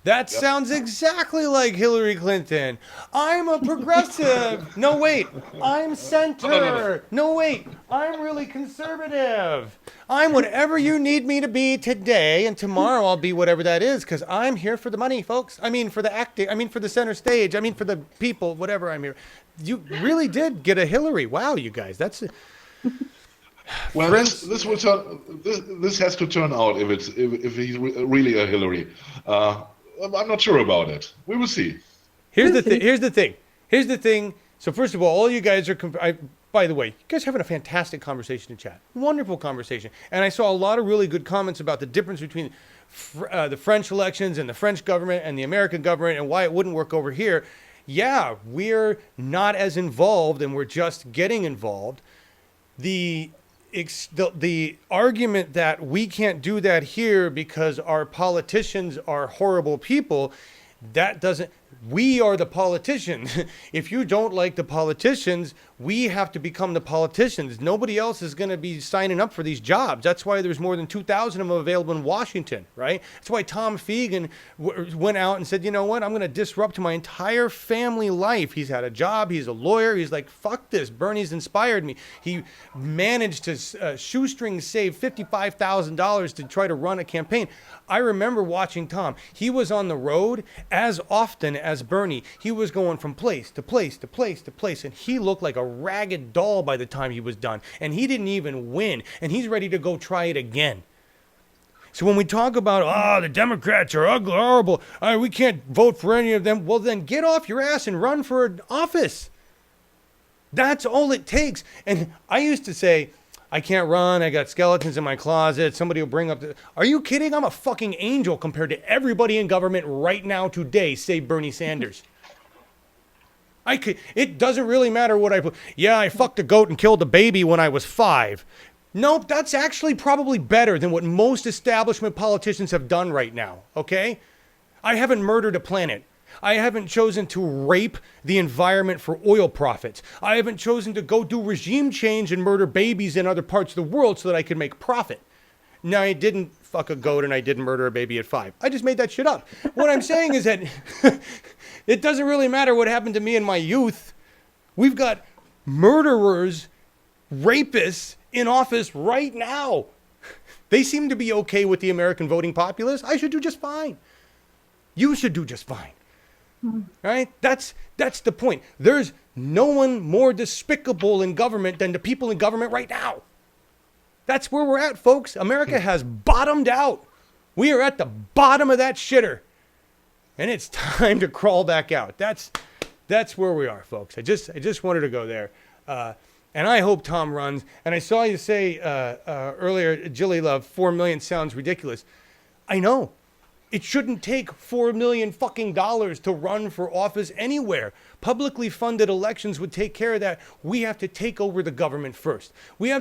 That sounds exactly like Hillary Clinton. I'm a progressive. No, wait. I'm center. No, wait. I'm really conservative. I'm whatever you need me to be today, and tomorrow I'll be whatever that is, because I'm here for the money, folks. I mean, for the acting. I mean, for the center stage. I mean, for the people, whatever I'm here. You really did get a Hillary. Wow, you guys. That's... Well, this has to turn out if he's really a Hillary. I'm not sure about it. We will see. Here's the thing. So first of all you guys are. By the way, you guys are having a fantastic conversation in chat. Wonderful conversation, and I saw a lot of really good comments about the difference between the French elections and the French government and the American government, and why it wouldn't work over here. Yeah, we're not as involved, and we're just getting involved. The argument that we can't do that here because our politicians are horrible people, that doesn't... We are the politicians. If you don't like the politicians, we have to become the politicians. Nobody else is going to be signing up for these jobs. That's why there's more than 2,000 of them available in Washington, right? That's why Tom Fiegen went out and said, you know what? I'm going to disrupt my entire family life. He's had a job. He's a lawyer. He's like, fuck this. Bernie's inspired me. He managed to shoestring save $55,000 to try to run a campaign. I remember watching Tom. He was on the road as often as Bernie. He was going from place to place to place to place, and he looked like a ragged doll by the time he was done. And he didn't even win, and he's ready to go try it again. So when we talk about, the Democrats are ugly, horrible, we can't vote for any of them, well then get off your ass and run for an office. That's all it takes. And I used to say, I can't run. I got skeletons in my closet. Somebody will bring up Are you kidding? I'm a fucking angel compared to everybody in government right now today, save Bernie Sanders. It doesn't really matter what I put. Yeah, I fucked a goat and killed a baby when I was 5. Nope, that's actually probably better than what most establishment politicians have done right now, okay? I haven't murdered a planet. I haven't chosen to rape the environment for oil profits. I haven't chosen to go do regime change and murder babies in other parts of the world so that I could make profit. No, I didn't fuck a goat and I didn't murder a baby at 5. I just made that shit up. What I'm saying is that it doesn't really matter what happened to me in my youth. We've got murderers, rapists in office right now. They seem to be okay with the American voting populace. I should do just fine. You should do just fine. Right? That's the point. There's no one more despicable in government than the people in government right now. That's where we're at, folks. America has bottomed out. We are at the bottom of that shitter. And it's time to crawl back out. That's where we are, folks. I just wanted to go there. And I hope Tom runs. And I saw you say earlier, Jilly Love, 4 million sounds ridiculous. I know. It shouldn't take $4 million fucking dollars to run for office anywhere. Publicly funded elections would take care of that. We have to take over the government first. We're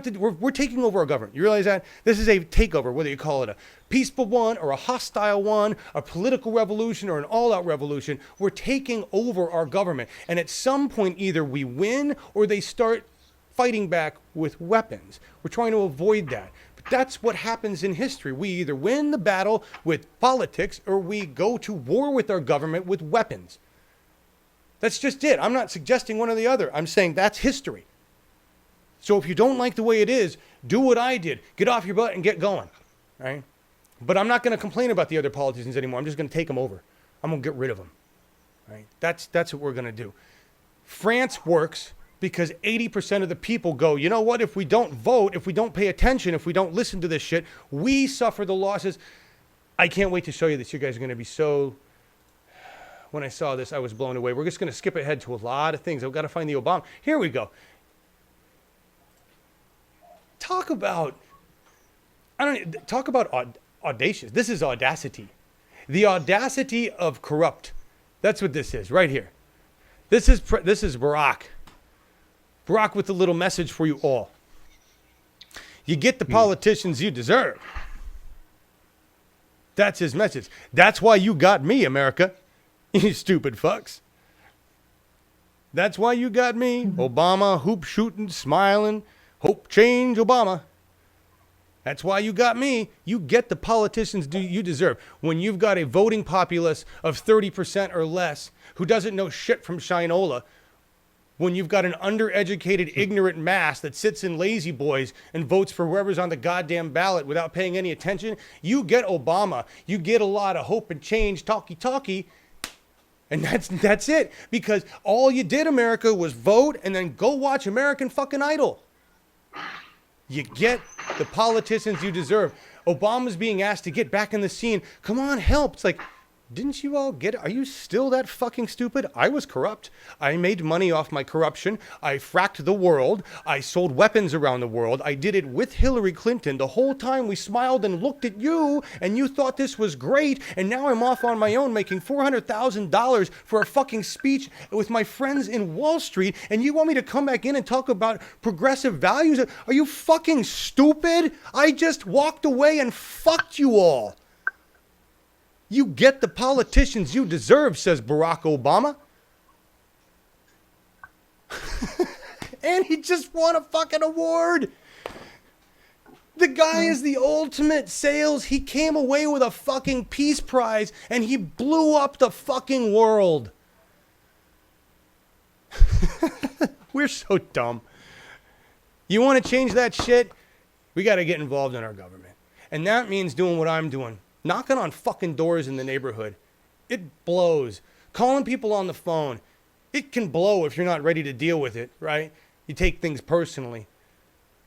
taking over our government. You realize that? This is a takeover, whether you call it a peaceful one or a hostile one, a political revolution or an all-out revolution. We're taking over our government. And at some point, either we win or they start fighting back with weapons. We're trying to avoid that. That's what happens in history. We either win the battle with politics or we go to war with our government with weapons. That's just it. I'm not suggesting one or the other. I'm saying that's history. So if you don't like the way it is, do what I did. Get off your butt and get going. Right? But I'm not going to complain about the other politicians anymore. I'm just going to take them over. I'm going to get rid of them. Right? That's what we're going to do. France works because 80% of the people go, you know what, if we don't vote, if we don't pay attention, if we don't listen to this shit, we suffer the losses. I can't wait to show you this. You guys are going to be so... When I saw this, I was blown away. We're just going to skip ahead to a lot of things. I've got to find the Obama. Here we go. Talk about audacious. This is audacity. The audacity of corrupt. That's what this is, right here. This is Barack. Barack with a little message for you all. You get the politicians you deserve. That's his message. That's why you got me, America. You stupid fucks. That's why you got me. Obama, hoop shooting, smiling, hope change Obama. That's why you got me. You get the politicians you deserve. When you've got a voting populace of 30% or less who doesn't know shit from Shinola, when you've got an undereducated, ignorant mass that sits in lazy boys and votes for whoever's on the goddamn ballot without paying any attention, you get Obama. You get a lot of hope and change, talky. And that's it. Because all you did, America, was vote and then go watch American fucking Idol. You get the politicians you deserve. Obama's being asked to get back in the scene. Come on, help. It's like, didn't you all get it? Are you still that fucking stupid? I was corrupt. I made money off my corruption. I fracked the world. I sold weapons around the world. I did it with Hillary Clinton. The whole time we smiled and looked at you and you thought this was great. And now I'm off on my own making $400,000 for a fucking speech with my friends in Wall Street. And you want me to come back in and talk about progressive values? Are you fucking stupid? I just walked away and fucked you all. You get the politicians you deserve, says Barack Obama. And he just won a fucking award. The guy is the ultimate sales. He came away with a fucking peace prize and he blew up the fucking world. We're so dumb. You want to change that shit? We got to get involved in our government. And that means doing what I'm doing. Knocking on fucking doors in the neighborhood. It blows. Calling people on the phone. It can blow if you're not ready to deal with it, right? You take things personally.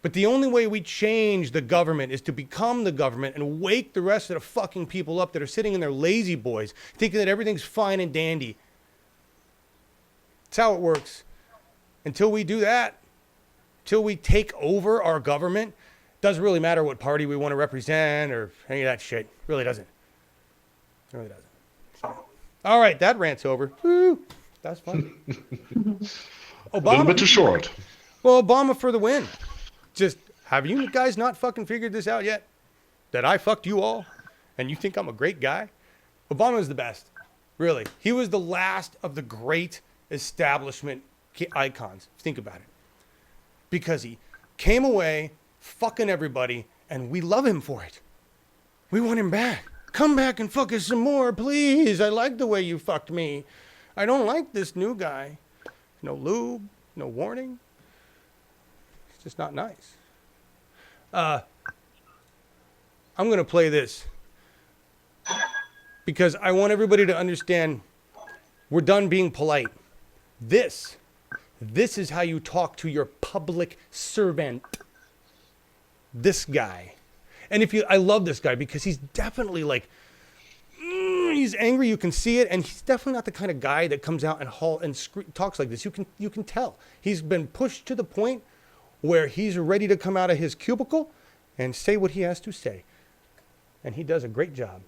But the only way we change the government is to become the government and wake the rest of the fucking people up that are sitting in their lazy boys, thinking that everything's fine and dandy. That's how it works. Until we do that, until we take over our government, doesn't really matter what party we want to represent or any of that shit. Really doesn't. It really doesn't. So, all right, that rant's over. Woo, that's fun. Obama, a little bit too short. Well, Obama for the win. Just, have you guys not fucking figured this out yet? That I fucked you all? And you think I'm a great guy? Obama is the best. Really. He was the last of the great establishment icons. Think about it. Because he came away fucking everybody, and we love him for it. We want him back. Come back and fuck us some more, please. I like the way you fucked me. I don't like this new guy. No lube, no warning. It's just not nice. I'm going to play this because I want everybody to understand we're done being polite. This is how you talk to your public servant. This guy. And I love this guy because he's definitely like, he's angry. You can see it. And he's definitely not the kind of guy that comes out and talks like this. You can tell. He's been pushed to the point where he's ready to come out of his cubicle and say what he has to say. And he does a great job.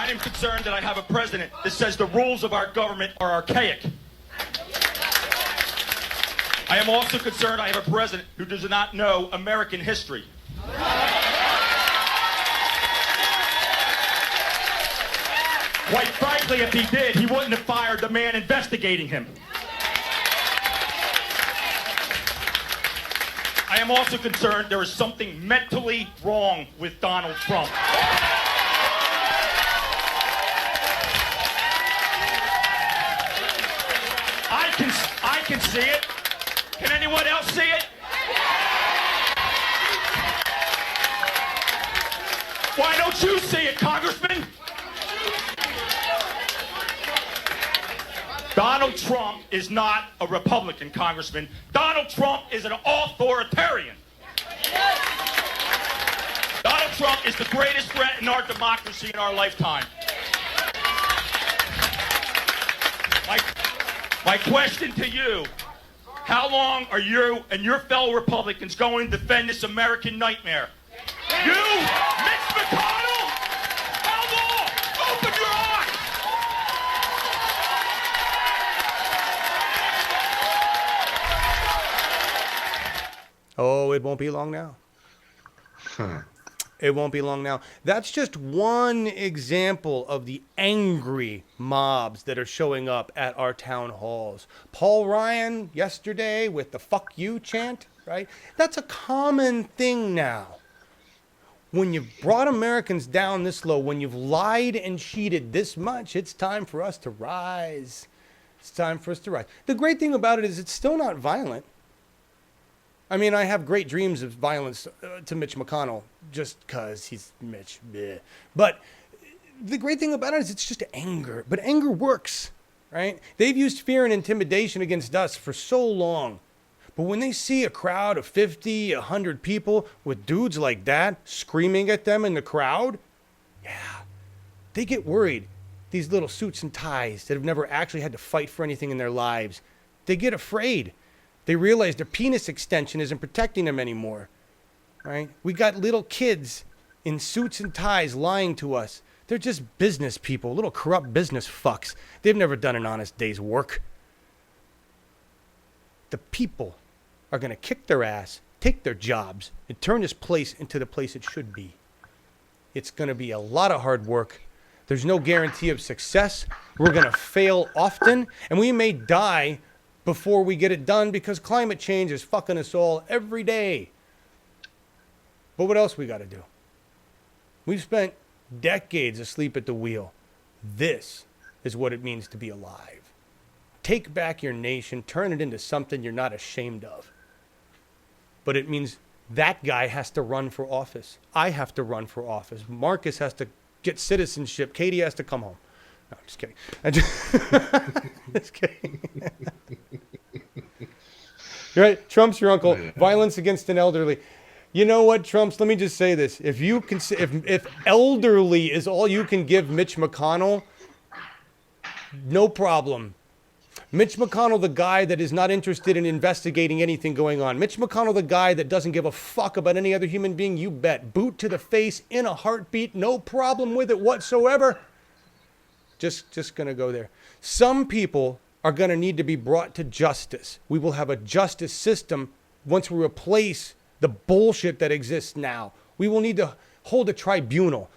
I am concerned that I have a president that says the rules of our government are archaic. I am also concerned I have a president who does not know American history. Quite frankly, if he did, he wouldn't have fired the man investigating him. I am also concerned there is something mentally wrong with Donald Trump. I can see it. Can anyone else see it? Why don't you see it, Congressman? Donald Trump is not a Republican, Congressman. Donald Trump is an authoritarian. Donald Trump is the greatest threat in our democracy in our lifetime. My question to you, how long are you and your fellow Republicans going to defend this American nightmare? You, Mitch McConnell, how long? Open your eyes! Oh, it won't be long now. It won't be long now. That's just one example of the angry mobs that are showing up at our town halls. Paul Ryan yesterday with the "fuck you" chant, right? That's a common thing now. When you've brought Americans down this low, when you've lied and cheated this much, it's time for us to rise. It's time for us to rise. The great thing about it is it's still not violent. I mean, I have great dreams of violence to Mitch McConnell just because he's Mitch. Bleh. But the great thing about it is it's just anger. But anger works, right? They've used fear and intimidation against us for so long. But when they see a crowd of 50, 100 people with dudes like that screaming at them in the crowd, yeah, they get worried. These little suits and ties that have never actually had to fight for anything in their lives, they get afraid. They realize their penis extension isn't protecting them anymore, right? We got little kids in suits and ties lying to us. They're just business people, little corrupt business fucks. They've never done an honest day's work. The people are going to kick their ass, take their jobs, and turn this place into the place it should be. It's going to be a lot of hard work. There's no guarantee of success. We're going to fail often, and we may die before we get it done because climate change is fucking us all every day. But what else we got to do? We've spent decades asleep at the wheel. This is what it means to be alive. Take back your nation, turn it into something you're not ashamed of. But it means that guy has to run for office. I have to run for office. Markus has to get citizenship. Katie has to come home. No, I'm just kidding. Just kidding. You're right. Trump's your uncle. Yeah. Violence against an elderly. You know what, Trumps? Let me just say this: if you can, if elderly is all you can give Mitch McConnell, no problem. Mitch McConnell, the guy that is not interested in investigating anything going on. Mitch McConnell, the guy that doesn't give a fuck about any other human being. You bet. Boot to the face in a heartbeat. No problem with it whatsoever. Just going to go there. Some people are going to need to be brought to justice. We will have a justice system once we replace the bullshit that exists now. We will need to hold a tribunal.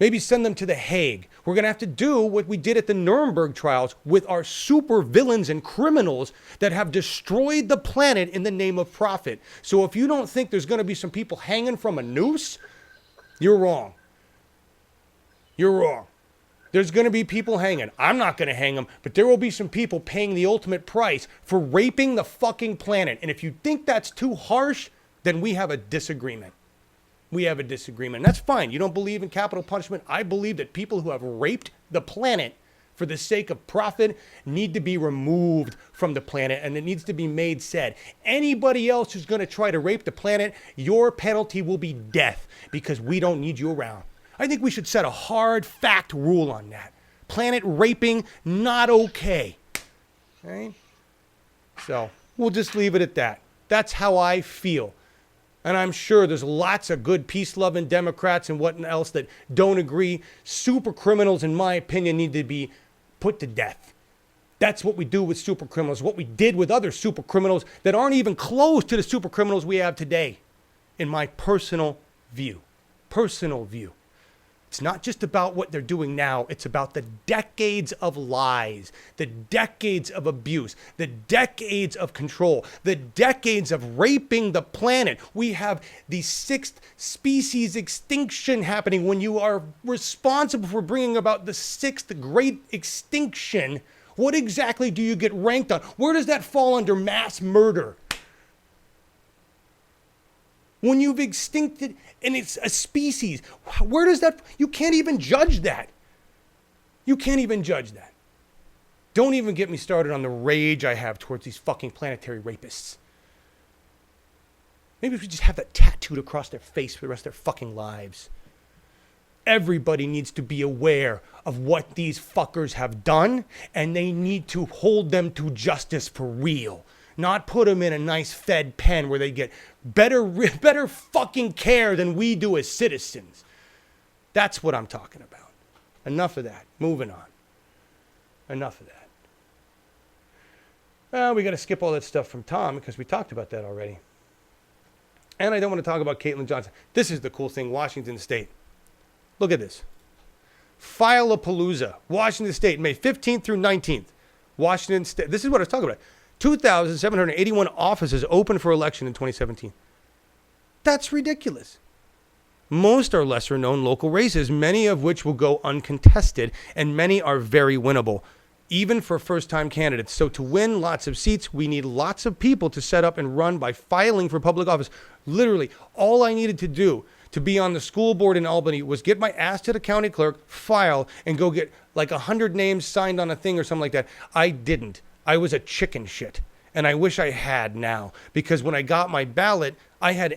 Maybe send them to The Hague. We're going to have to do what we did at the Nuremberg trials with our super villains and criminals that have destroyed the planet in the name of profit. So if you don't think there's going to be some people hanging from a noose, you're wrong. You're wrong. There's going to be people hanging. I'm not going to hang them, but there will be some people paying the ultimate price for raping the fucking planet. And if you think that's too harsh, then we have a disagreement. We have a disagreement. And that's fine. You don't believe in capital punishment. I believe that people who have raped the planet for the sake of profit need to be removed from the planet, and it needs to be made said. Anybody else who's going to try to rape the planet, your penalty will be death because we don't need you around. I think we should set a hard fact rule on that. Planet raping, not okay. Right? So we'll just leave it at that. That's how I feel. And I'm sure there's lots of good peace-loving Democrats and what else that don't agree. Super criminals, in my opinion, need to be put to death. That's what we do with super criminals, what we did with other super criminals that aren't even close to the super criminals we have today, in my personal view. Personal view. It's not just about what they're doing now. It's about the decades of lies, the decades of abuse, the decades of control, the decades of raping the planet. We have the 6th species extinction happening. When you are responsible for bringing about the 6th great extinction, what exactly do you get ranked on? Where does that fall under mass murder? When you've extincted, and it's a species, where does that, you can't even judge that. You can't even judge that. Don't even get me started on the rage I have towards these fucking planetary rapists. Maybe we should just have that tattooed across their face for the rest of their fucking lives. Everybody needs to be aware of what these fuckers have done, and they need to hold them to justice for real. Not put them in a nice fed pen where they get better fucking care than we do as citizens. That's what I'm talking about. Enough of that. Moving on. Enough of that. Well, we got to skip all that stuff from Tom because we talked about that already. And I don't want to talk about Caitlin Johnson. This is the cool thing, Washington State. Look at this. File-a-palooza. Washington State, May 15th through 19th. Washington State. This is what I was talking about. 2,781 offices open for election in 2017. That's ridiculous. Most are lesser known local races, many of which will go uncontested, and many are very winnable, even for first-time candidates. So to win lots of seats, we need lots of people to set up and run by filing for public office. Literally, all I needed to do to be on the school board in Albany was get my ass to the county clerk, file, and go get like 100 names signed on a thing or something like that. I didn't. I was a chicken shit. And I wish I had now. Because when I got my ballot, I had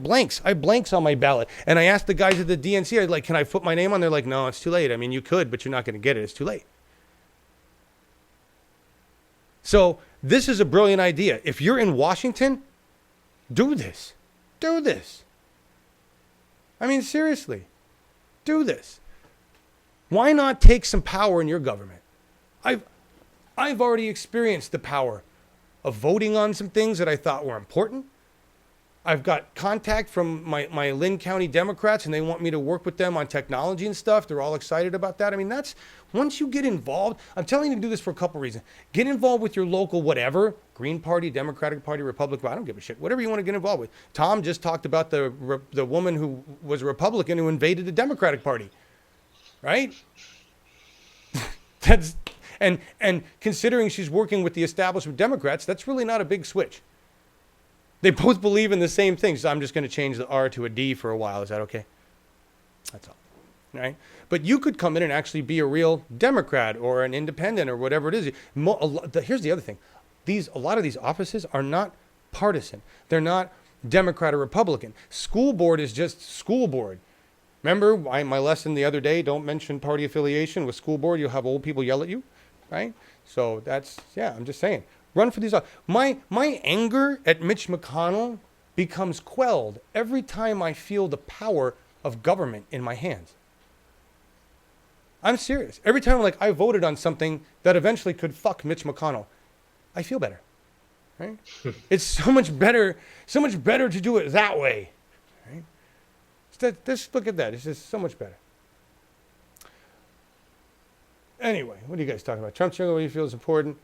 blanks on my ballot. And I asked the guys at the DNC, I was like, can I put my name on? They're like, no, it's too late. I mean, you could, but you're not going to get it. It's too late. So this is a brilliant idea. If you're in Washington, do this. Do this. I mean, seriously. Do this. Why not take some power in your government? I've already experienced the power of voting on some things that I thought were important. I've got contact from my Lynn County Democrats, and they want me to work with them on technology and stuff. They're all excited about that. I mean, that's, once you get involved, I'm telling you to do this for a couple reasons. Get involved with your local whatever, Green Party, Democratic Party, Republican, I don't give a shit, whatever you want to get involved with. Tom just talked about the woman who was a Republican who invaded the Democratic Party, right? That's... And considering she's working with the establishment Democrats, that's really not a big switch. They both believe in the same thing. So I'm just going to change the R to a D for a while. Is that okay? That's all. Right? But you could come in and actually be a real Democrat or an independent or whatever it is. Here's the other thing. A lot of these offices are not partisan. They're not Democrat or Republican. School board is just school board. Remember my lesson the other day, don't mention party affiliation with school board. You'll have old people yell at you. Right? So that's, yeah, I'm just saying. Run for these. My anger at Mitch McConnell becomes quelled every time I feel the power of government in my hands. I'm serious. Every time I voted on something that eventually could fuck Mitch McConnell, I feel better. Right? It's so much better to do it that way. Right? Just look at that. It's just so much better. Anyway, what are you guys talking about? Trump's younger, what do you feel is important?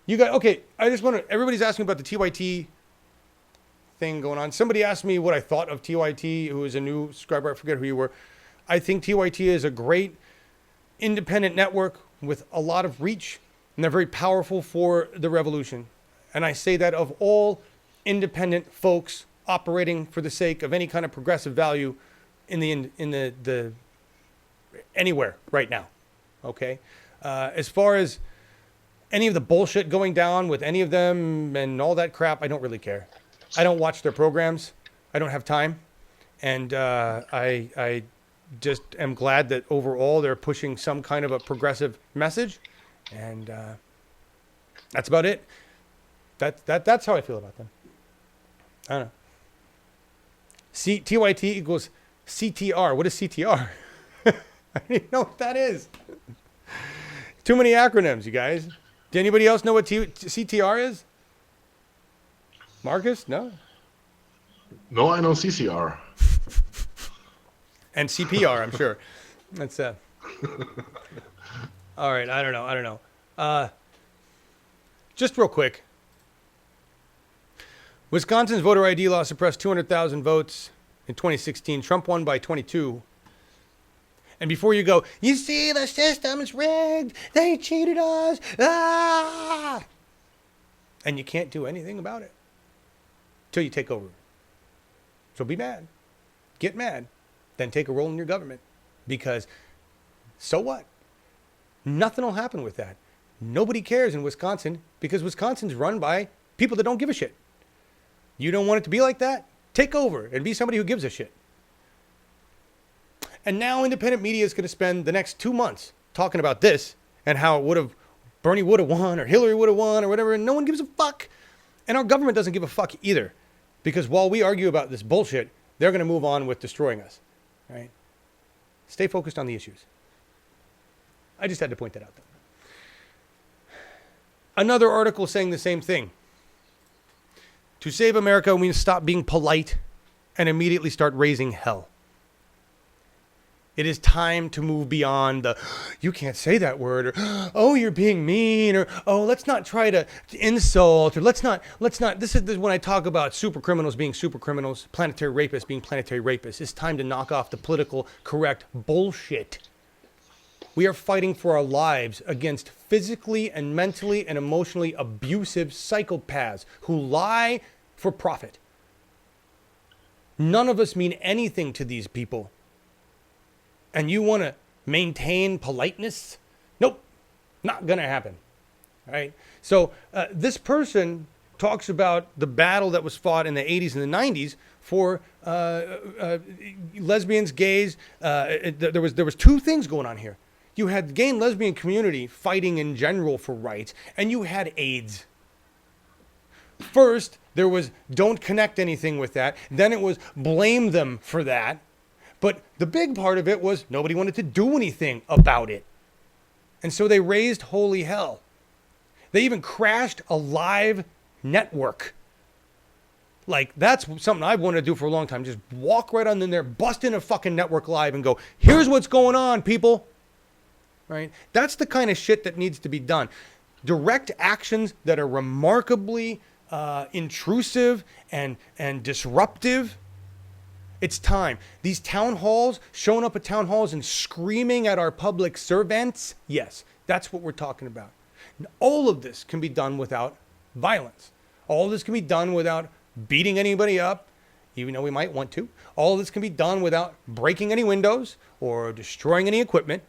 Okay, I just want to, everybody's asking about the TYT thing going on. Somebody asked me what I thought of TYT, who is a new subscriber. I forget who you were. I think TYT is a great independent network with a lot of reach, and they're very powerful for the revolution. And I say that of all independent folks operating for the sake of any kind of progressive value in the anywhere right now. Okay, as far as any of the bullshit going down with any of them and all that crap, I don't really care. I don't watch their programs. I don't have time, and I just am glad that overall they're pushing some kind of a progressive message, and that's about it. That's how I feel about them. I don't know. TYT equals CTR. What is CTR? I don't even know what that is. Too many acronyms, you guys. Does anybody else know what CTR is? Marcus? No? No, I know CCR. And CPR, I'm sure. That's all right, I don't know. Just real quick. Wisconsin's voter ID law suppressed 200,000 votes in 2016. Trump won by 22. And before you go, you see, the system is rigged. They cheated us. Ah! And you can't do anything about it until you take over. So be mad. Get mad. Then take a role in your government. Because so what? Nothing will happen with that. Nobody cares in Wisconsin because Wisconsin's run by people that don't give a shit. You don't want it to be like that? Take over and be somebody who gives a shit. And now independent media is going to spend the next 2 months talking about this and how Bernie would have won or Hillary would have won or whatever, and no one gives a fuck. And our government doesn't give a fuck either. Because while we argue about this bullshit, they're going to move on with destroying us. Right? Stay focused on the issues. I just had to point that out, though. Another article saying the same thing. To save America, we need to stop being polite and immediately start raising hell. It is time to move beyond the, you can't say that word, or, oh, you're being mean, or, oh, let's not try to insult, or let's not, this is when I talk about super criminals being super criminals, planetary rapists being planetary rapists. It's time to knock off the political correct bullshit. We are fighting for our lives against physically and mentally and emotionally abusive psychopaths who lie for profit. None of us mean anything to these people. And you want to maintain politeness? Nope, not going to happen. All right. So this person talks about the battle that was fought in the 80s and the 90s for lesbians, gays. There was two things going on here. You had the gay and lesbian community fighting in general for rights, and you had AIDS. First, there was don't connect anything with that. Then it was blame them for that. But the big part of it was nobody wanted to do anything about it. And so they raised holy hell. They even crashed a live network. Like, that's something I've wanted to do for a long time. Just walk right on in there, bust in a fucking network live and go, here's what's going on, people. Right? That's the kind of shit that needs to be done. Direct actions that are remarkably intrusive and disruptive. It's time. These town halls, showing up at town halls and screaming at our public servants, yes, that's what we're talking about. All of this can be done without violence. All of this can be done without beating anybody up, even though we might want to. All of this can be done without breaking any windows or destroying any equipment.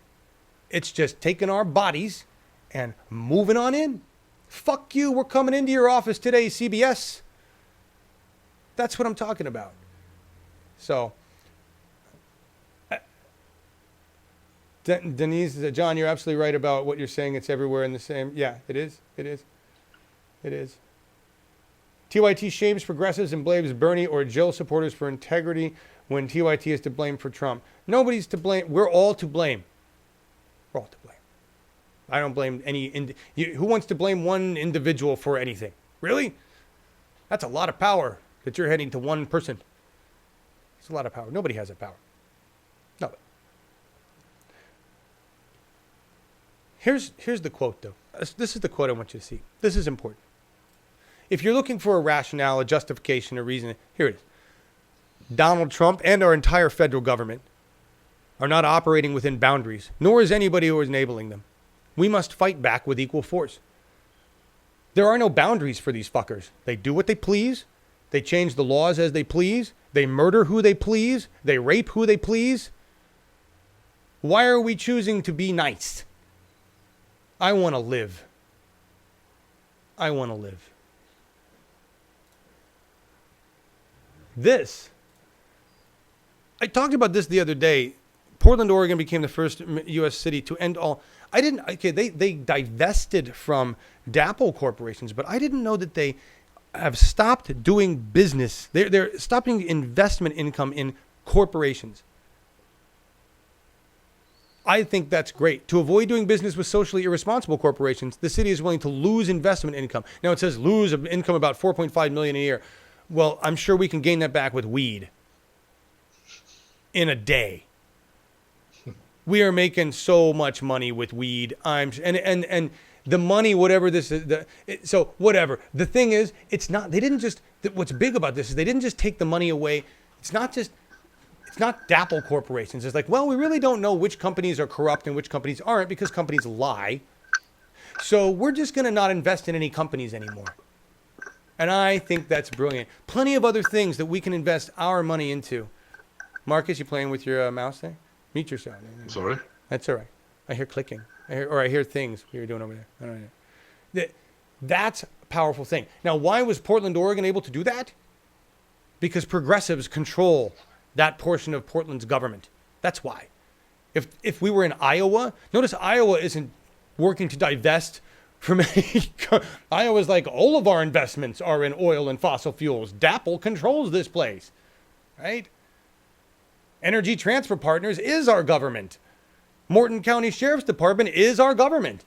It's just taking our bodies and moving on in. Fuck you, we're coming into your office today, CBS. That's what I'm talking about. So, Denise, John, you're absolutely right about what you're saying. It's everywhere in the same. Yeah, it is. TYT shames progressives and blames Bernie or Jill supporters for integrity when TYT is to blame for Trump. Nobody's to blame. We're all to blame. We're all to blame. I don't blame any. Who wants to blame one individual for anything? Really? That's a lot of power that you're heading to one person. It's a lot of power. Nobody has that power. No. Here's the quote, though. This is the quote I want you to see. This is important. If you're looking for a rationale, a justification, a reason, here it is. Donald Trump and our entire federal government are not operating within boundaries, nor is anybody who is enabling them. We must fight back with equal force. There are no boundaries for these fuckers. They do what they please. They change the laws as they please. They murder who they please. They rape who they please. Why are we choosing to be nice? I want to live. I want to live. I talked about this the other day. Portland, Oregon became the first U.S. city to end all. They divested from DAPL corporations, but I didn't know that have stopped doing business. They're stopping investment income in corporations. I think that's great. To avoid doing business with socially irresponsible corporations, the city is willing to lose investment income. Now it says lose income about $4.5 million a year. Well, I'm sure we can gain that back with weed in a day. We are making so much money with weed. And the money, whatever this is, so whatever. The thing is, it's not. They didn't just. What's big about this is they didn't just take the money away. It's not dapple corporations. It's like, well, we really don't know which companies are corrupt and which companies aren't because companies lie. So we're just going to not invest in any companies anymore. And I think that's brilliant. Plenty of other things that we can invest our money into. Marcus, you playing with your mouse there? Mute yourself. Sorry? That's all right. I hear clicking. I hear things you're doing over there. I don't know. That's a powerful thing. Now, why was Portland, Oregon able to do that? Because progressives control that portion of Portland's government. That's why. If we were in Iowa, notice Iowa isn't working to divest from any. Iowa's like, all of our investments are in oil and fossil fuels. DAPL controls this place, right? Energy Transfer Partners is our government. Morton County Sheriff's Department is our government.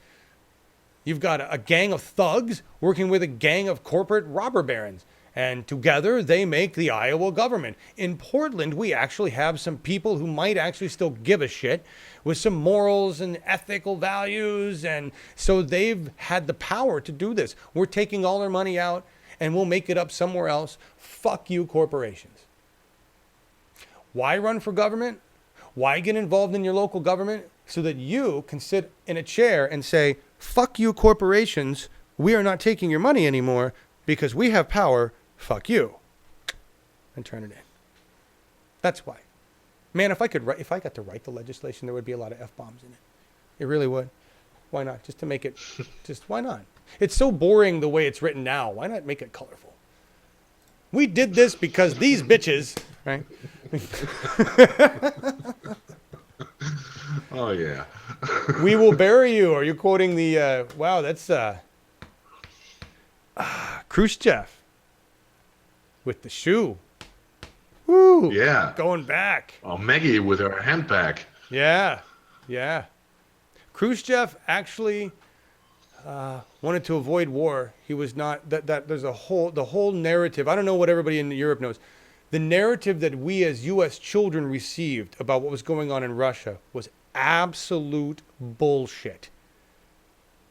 You've got a gang of thugs working with a gang of corporate robber barons. And together they make the Iowa government. In Portland, we actually have some people who might actually still give a shit with some morals and ethical values. And so they've had the power to do this. We're taking all our money out and we'll make it up somewhere else. Fuck you, corporations. Why run for government? Why get involved in your local government? So that you can sit in a chair and say, fuck you, corporations. We are not taking your money anymore because we have power. Fuck you. And turn it in. That's why. Man, if I got to write the legislation, there would be a lot of F-bombs in it. It really would. Why not? Just to make it, why not? It's so boring the way it's written now. Why not make it colorful? We did this because these bitches, right? Oh, yeah. We will bury you. Are you quoting the, wow, that's Khrushchev with the shoe. Woo. Yeah. Going back. Oh, Maggie with her handbag. Yeah. Yeah. Khrushchev actually wanted to avoid war. He was not, there's the whole narrative. I don't know what everybody in Europe knows. The narrative that we as U.S. children received about what was going on in Russia was absolute bullshit.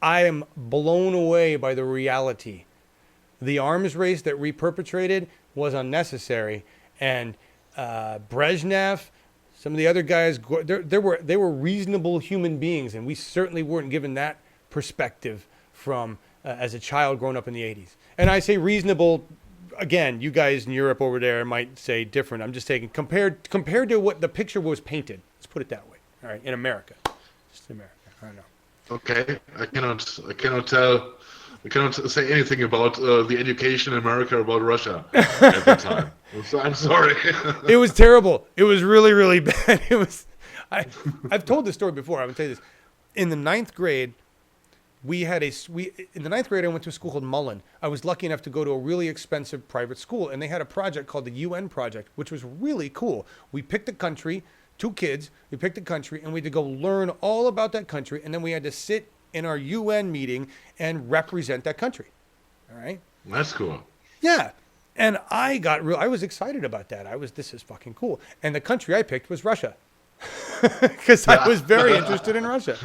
I am blown away by the reality. The arms race that we perpetrated was unnecessary. And Brezhnev, some of the other guys, they were reasonable human beings, and we certainly weren't given that perspective from as a child growing up in the 80s. And I say reasonable. Again, you guys in Europe over there might say different. I'm just taking compared to what the picture was painted. Let's put it that way. All right, in America, just in America. I don't know. Okay, I cannot say anything about the education in America about Russia at the time. So I'm sorry. It was terrible. It was really, really bad. It was. I've told this story before. I'm gonna tell you this. In the 9th grade. In the 9th grade, I went to a school called Mullen. I was lucky enough to go to a really expensive private school, and they had a project called the UN Project, which was really cool. We picked a country, 2 kids, we picked a country, and we had to go learn all about that country, and then we had to sit in our UN meeting and represent that country. All right? That's cool. Yeah. And I was excited about that. This is fucking cool. And the country I picked was Russia. Because I was very interested in Russia.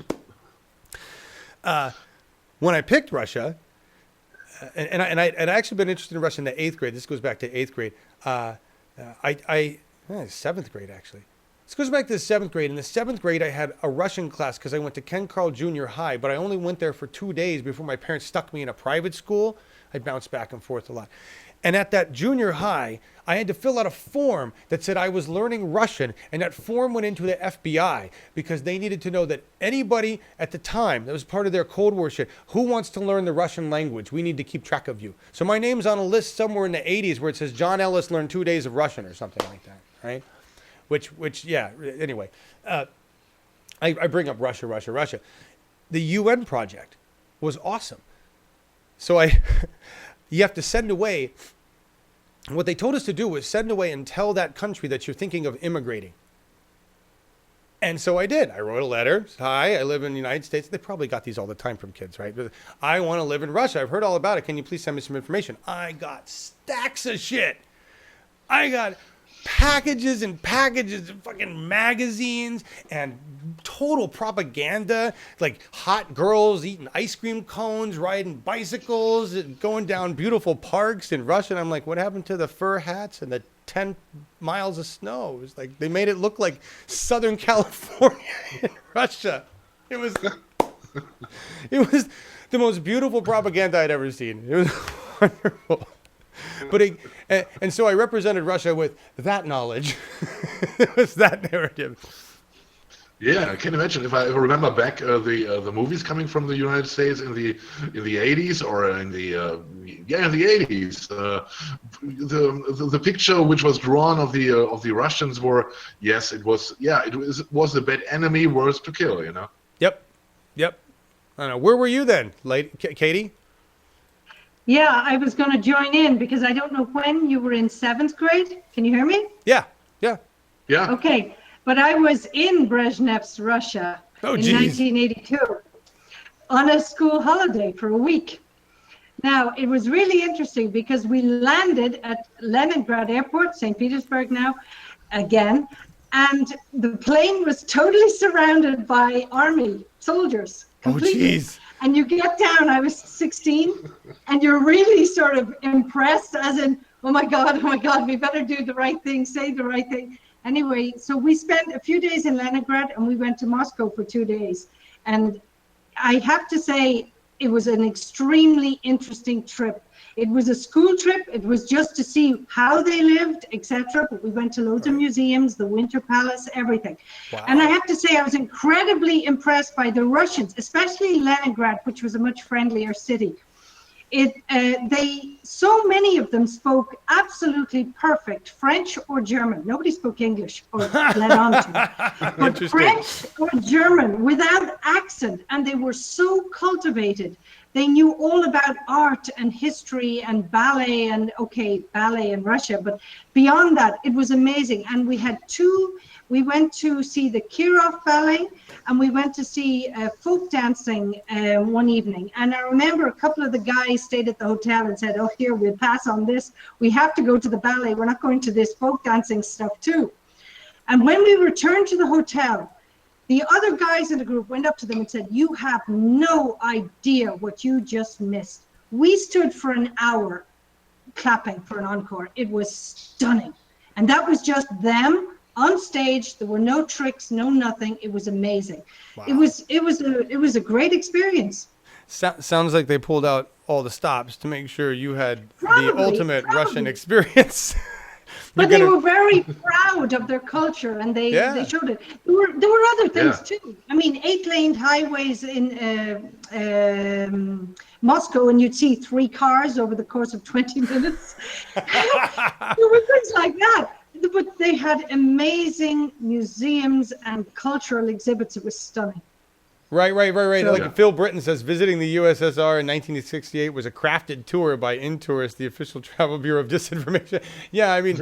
When I picked Russia, and I'd actually been interested in Russia in the 8th grade. This goes back to 8th grade. 7th grade, actually. This goes back to the 7th grade. In the 7th grade, I had a Russian class because I went to Ken Carl Junior High, but I only went there for 2 days before my parents stuck me in a private school. I bounced back and forth a lot. And at that junior high, I had to fill out a form that said I was learning Russian, and that form went into the FBI because they needed to know that anybody at the time, that was part of their Cold War shit, who wants to learn the Russian language, we need to keep track of you. So my name's on a list somewhere in the 80s where it says John Ellis learned 2 days of Russian or something like that, right? Which yeah, anyway. I bring up Russia. The UN project was awesome. So you have to send away. What they told us to do was send away and tell that country that you're thinking of immigrating. And so I did. I wrote a letter. Hi, I live in the United States. They probably got these all the time from kids, right? I want to live in Russia. I've heard all about it. Can you please send me some information? I got stacks of shit. I got packages and packages of fucking magazines and total propaganda, like hot girls eating ice cream cones, riding bicycles, and going down beautiful parks in Russia. And I'm like, what happened to the fur hats and the 10 miles of snow? It was like they made it look like Southern California in Russia. It was the most beautiful propaganda I'd ever seen. It was wonderful. And so I represented Russia with that knowledge. It was that narrative. Yeah, I can imagine. If I remember back the movies coming from the United States in the 80s or in the 80s, the picture which was drawn of the Russians were, yes, it was a bad enemy, worse to kill. Yep. I don't know. Where were you then, Katie? Yeah, I was going to join in because I don't know when you were in 7th grade. Can you hear me? Yeah. Okay, but I was in Brezhnev's Russia in 1982 on a school holiday for a week. Now, it was really interesting because we landed at Leningrad Airport, St. Petersburg now, again, and the plane was totally surrounded by army soldiers. Completely. Oh, jeez. And you get down, I was 16, and you're really sort of impressed, as in, oh my God, we better do the right thing, say the right thing. Anyway, so we spent a few days in Leningrad, and we went to Moscow for 2 days. And I have to say, it was an extremely interesting trip. It was a school trip. It was just to see how they lived, etc. But we went to loads of museums, the Winter Palace, everything. Wow. And I have to say, I was incredibly impressed by the Russians, especially Leningrad, which was a much friendlier city. So many of them spoke absolutely perfect French or German. Nobody spoke English or let on to. But French or German without accent, and they were so cultivated. They knew all about art and history and ballet ballet in Russia, but beyond that, it was amazing. And we went to see the Kirov Ballet, and we went to see folk dancing one evening. And I remember a couple of the guys stayed at the hotel and said, oh, here, we'll pass on this. We have to go to the ballet. We're not going to this folk dancing stuff too. And when we returned to the hotel, the other guys in the group went up to them and said, you have no idea what you just missed. We stood for an hour clapping for an encore. It was stunning. And that was just them on stage. There were no tricks, no nothing. It was amazing. Wow. It was a great experience. Sounds like they pulled out all the stops to make sure you had the ultimate Russian experience. But they were very proud of their culture, and they showed it. There were other things too. I mean, 8-lane highways in Moscow, and you'd see 3 cars over the course of 20 minutes. There were things like that. But they had amazing museums and cultural exhibits. It was stunning. Right. So, like Phil Britton says, visiting the USSR in 1968 was a crafted tour by Intourist, the official travel bureau of disinformation. Yeah, I mean,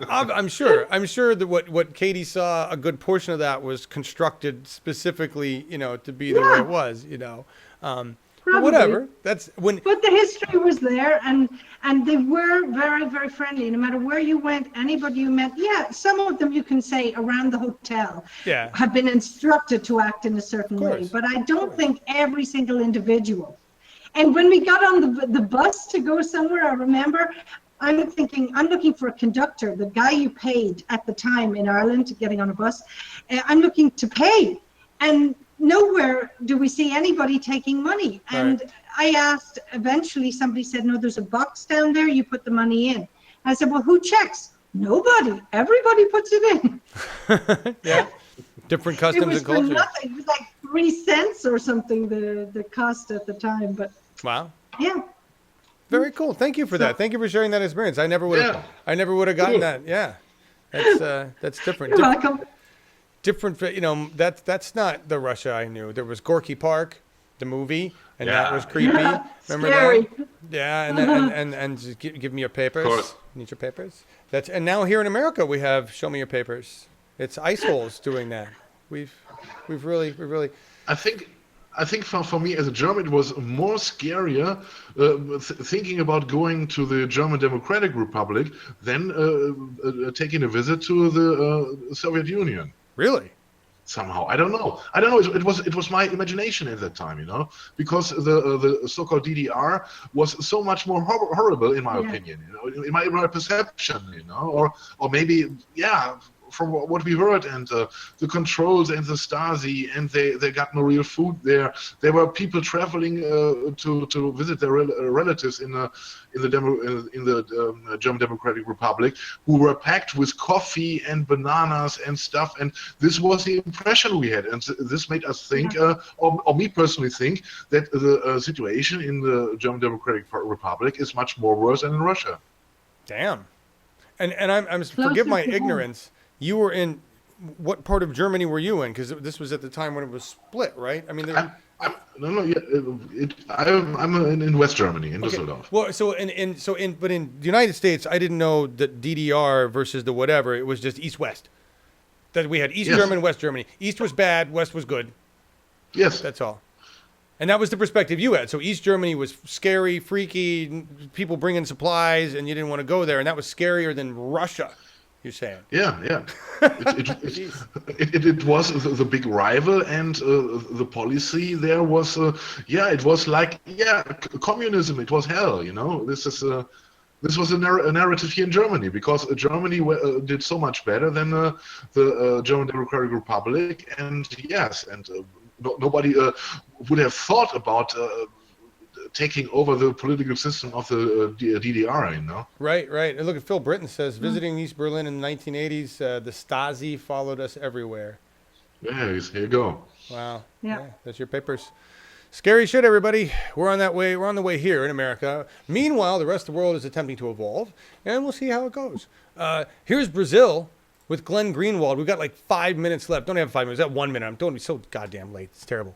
I'm sure that what Katie saw, a good portion of that was constructed specifically, to be the way it was, But whatever. That's when. But the history was there, and they were very, very friendly. No matter where you went, anybody you met. Yeah, some of them you can say around the hotel have been instructed to act in a certain way. But I don't think every single individual. And when we got on the bus to go somewhere, I remember I'm thinking, I'm looking for a conductor, the guy you paid at the time in Ireland getting on a bus. I'm looking to pay, and nowhere do we see anybody taking money. And I asked, eventually somebody said, no, there's a box down there, you put the money in. I said, well, who checks? Nobody. Everybody puts it in. Different customs and culture. It was for nothing. It was like 3 cents or something, the cost at the time. But wow. Yeah. Very cool. Thank you for that. Thank you for sharing that experience. I never would have gotten that. Yeah. That's different. You're welcome. Different, that's not the Russia I knew. There was Gorky Park, the movie, and that was creepy. Remember Scary. that? Yeah, and just give me your papers. Of course. Need your papers. And now here in America we have show me your papers. It's ice holes doing that. We've really. I think for me as a German, it was more scarier thinking about going to the German Democratic Republic than taking a visit to the Soviet Union. Really? Somehow, I don't know. It was my imagination at that time, because the so-called DDR was so much more horrible in my opinion, in my perception, or maybe from what we heard, and the controls and the Stasi, and they got no real food there. There were people traveling to visit their relatives in the German Democratic Republic who were packed with coffee and bananas and stuff, and this was the impression we had, and this made us think, or me personally think, that the situation in the German Democratic Republic is much more worse than in Russia. Damn. And I'm forgive my ignorance. You were in what part of Germany were you in? Because this was at the time when it was split, right? I mean, I'm in West Germany, in Düsseldorf. Well, but in the United States, I didn't know that DDR versus the whatever. It was just East-West. That we had East Germany, West Germany. East was bad, West was good. Yes, that's all. And that was the perspective you had. So East Germany was scary, freaky, people bringing supplies, and you didn't want to go there, and that was scarier than Russia. You're saying? Yeah. It was the big rival, and the policy there was, it was like, communism. It was hell, This was a narrative here in Germany, because Germany did so much better than the German Democratic Republic, and nobody would have thought about taking over the political system of the DDR, Right. And look at Phil Britton says, visiting East Berlin in the 1980s, the Stasi followed us everywhere. Yeah, here you go. Wow. Yeah, that's your papers. Scary shit, everybody. We're on that way. We're on the way here in America. Meanwhile, the rest of the world is attempting to evolve, and we'll see how it goes. Here's Brazil with Glenn Greenwald. We've got like 5 minutes left. Don't have 5 minutes. That 1 minute. I'm don't be so goddamn late. It's terrible.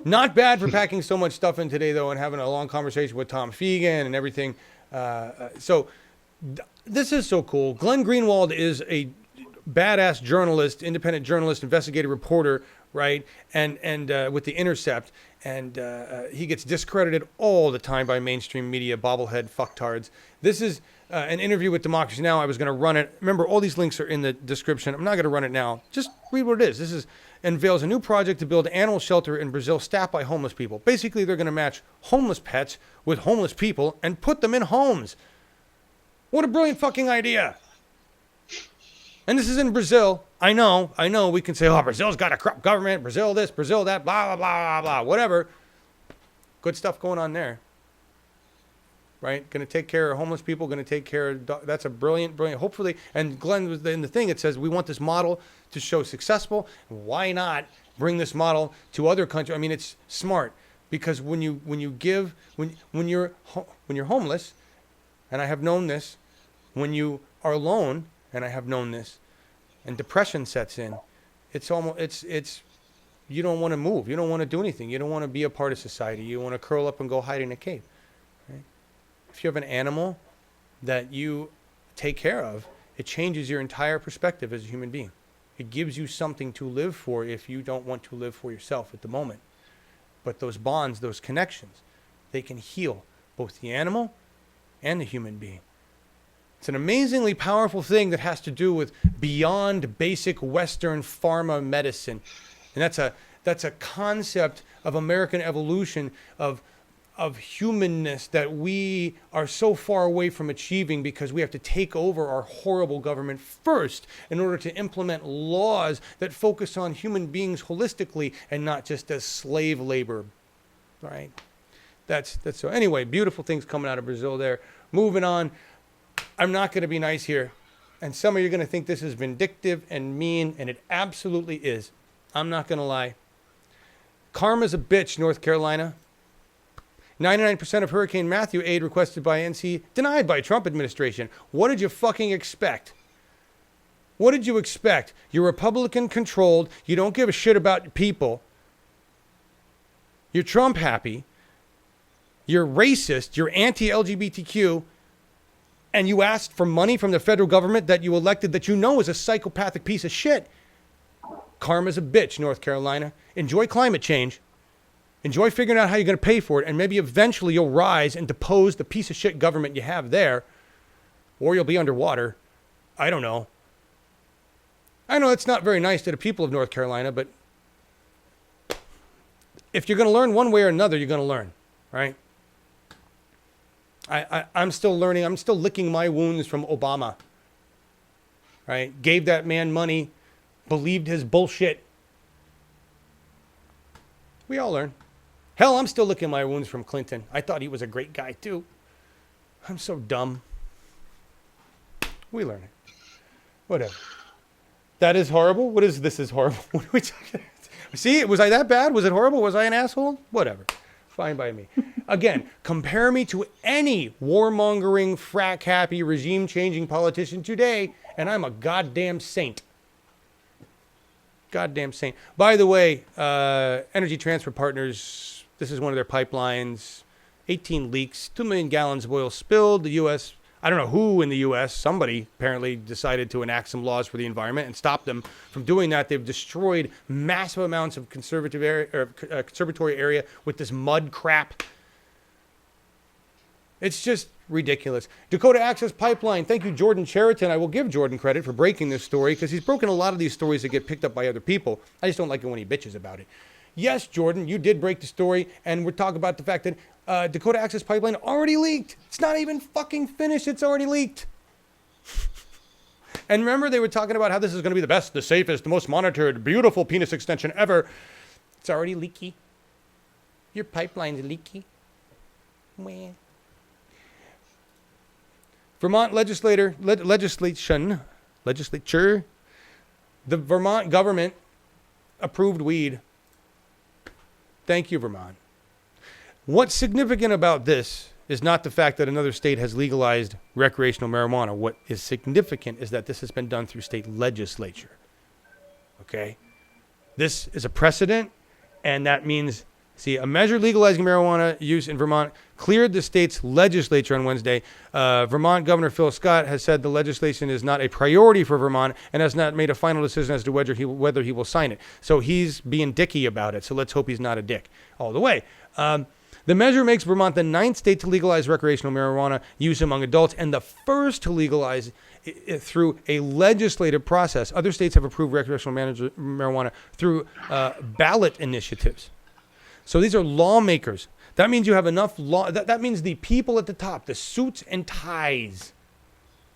Not bad for packing so much stuff in today, though, and having a long conversation with Tom Fiegen and everything. This is so cool. Glenn Greenwald is a badass journalist, independent journalist, investigative reporter, right? And with The Intercept. And he gets discredited all the time by mainstream media, bobblehead fucktards. This is an interview with Democracy Now! I was going to run it. Remember, all these links are in the description. I'm not going to run it now. Just read what it is. This unveils a new project to build animal shelter in Brazil staffed by homeless people. Basically, they're going to match homeless pets with homeless people and put them in homes. What a brilliant fucking idea. And this is in Brazil. I know. We can say, Brazil's got a corrupt government, Brazil this, Brazil that, blah, blah, blah, blah, blah, whatever. Good stuff going on there. Right? Going to take care of homeless people, going to take care of, that's a brilliant, hopefully. And Glenn was in the thing, it says, we want this model to show successful. Why not bring this model to other countries? I mean, it's smart, because when you're homeless, and I have known this, when you are alone, and I have known this, and depression sets in, it's you don't want to move, you don't want to do anything, you don't want to be a part of society, you want to curl up and go hide in a cave. Right? If you have an animal that you take care of, it changes your entire perspective as a human being. It gives you something to live for if you don't want to live for yourself at the moment. But those bonds, those connections, they can heal both the animal and the human being. It's an amazingly powerful thing that has to do with beyond basic Western pharma medicine. And that's a concept of American evolution, of humanness that we are so far away from achieving because we have to take over our horrible government first in order to implement laws that focus on human beings holistically and not just as slave labor. Right? That's so. Anyway, beautiful things coming out of Brazil there. Moving on. I'm not going to be nice here. And some of you are going to think this is vindictive and mean, and it absolutely is. I'm not going to lie. Karma's a bitch, North Carolina. 99% of Hurricane Matthew aid requested by NC denied by Trump administration. What did you fucking expect? What did you expect? You're Republican controlled. You don't give a shit about people. you're Trump happy, you're racist, you're anti-LGBTQ, and you asked for money from the federal government that you elected that you know is a psychopathic piece of shit. Karma's a bitch, North Carolina. Enjoy climate change. Enjoy figuring out how you're going to pay for it, and maybe eventually you'll rise and depose the piece of shit government you have there, or you'll be underwater. I don't know. I know it's not very nice to the people of North Carolina, but if you're going to learn one way or another, you're going to learn, right? I'm still learning. I'm still licking my wounds from Obama, right? Gave that man money, believed his bullshit. We all learn. Hell, I'm still licking my wounds from Clinton. I thought he was a great guy, too. I'm so dumb. We learn it. Whatever. That is horrible. What is this is horrible? What are we talking about? See, was I that bad? Was it horrible? Was I an asshole? Whatever. Fine by me. Again, compare me to any warmongering, frack-happy, regime-changing politician today, and I'm a goddamn saint. Goddamn saint. By the way, Energy Transfer Partners, this is one of their pipelines. 18 leaks, 2 million gallons of oil spilled. The U.S., I don't know who in the U.S., somebody apparently decided to enact some laws for the environment and stop them from doing that. They've destroyed massive amounts of conservatory area with this mud crap. It's just ridiculous. Dakota Access Pipeline. Thank you, Jordan Cheriton. I will give Jordan credit for breaking this story because he's broken a lot of these stories that get picked up by other people. I just don't like it when he bitches about it. Yes, Jordan, you did break the story, and we're talking about the fact that Dakota Access Pipeline already leaked. It's not even fucking finished. It's already leaked. And remember, they were talking about how this is going to be the best, the safest, the most monitored, beautiful penis extension ever. It's already leaky. Your pipeline's leaky. Meh. Vermont legislature, the Vermont government approved weed. Thank you, Vermont. What's significant about this is not the fact that another state has legalized recreational marijuana. What is significant is that this has been done through state legislature. Okay? This is a precedent, and that means, see, a measure legalizing marijuana use in Vermont cleared the state's legislature on Wednesday. Vermont Governor Phil Scott has said the legislation is not a priority for Vermont and has not made a final decision as to whether he will sign it. So he's being dicky about it. So let's hope he's not a dick all the way. The measure makes Vermont the 9th state to legalize recreational marijuana use among adults and the first to legalize it through a legislative process. Other states have approved recreational marijuana through ballot initiatives. So these are lawmakers. That means you have enough law. That means the people at the top, the suits and ties,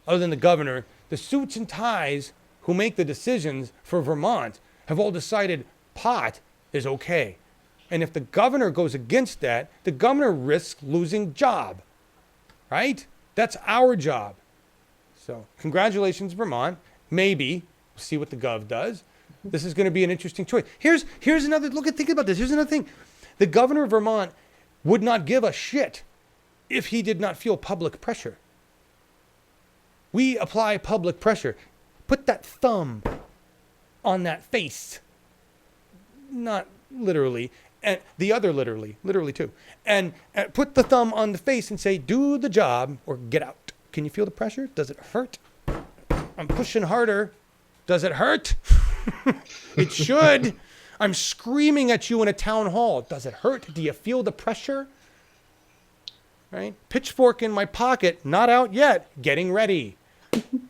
other than the governor, the suits and ties who make the decisions for Vermont have all decided pot is okay. And if the governor goes against that, the governor risks losing job, right? That's our job. So congratulations, Vermont. Maybe. We'll see what the gov does. This is going to be an interesting choice. Here's another, think about this. Here's another thing. The governor of Vermont would not give a shit if he did not feel public pressure. We apply public pressure. Put that thumb on that face. Not literally. And the other literally too. And put the thumb on the face and say, do the job or get out. Can you feel the pressure? Does it hurt? I'm pushing harder. Does it hurt? It should. I'm screaming at you in a town hall. Does it hurt? Do you feel the pressure? Right? Pitchfork in my pocket, not out yet, getting ready.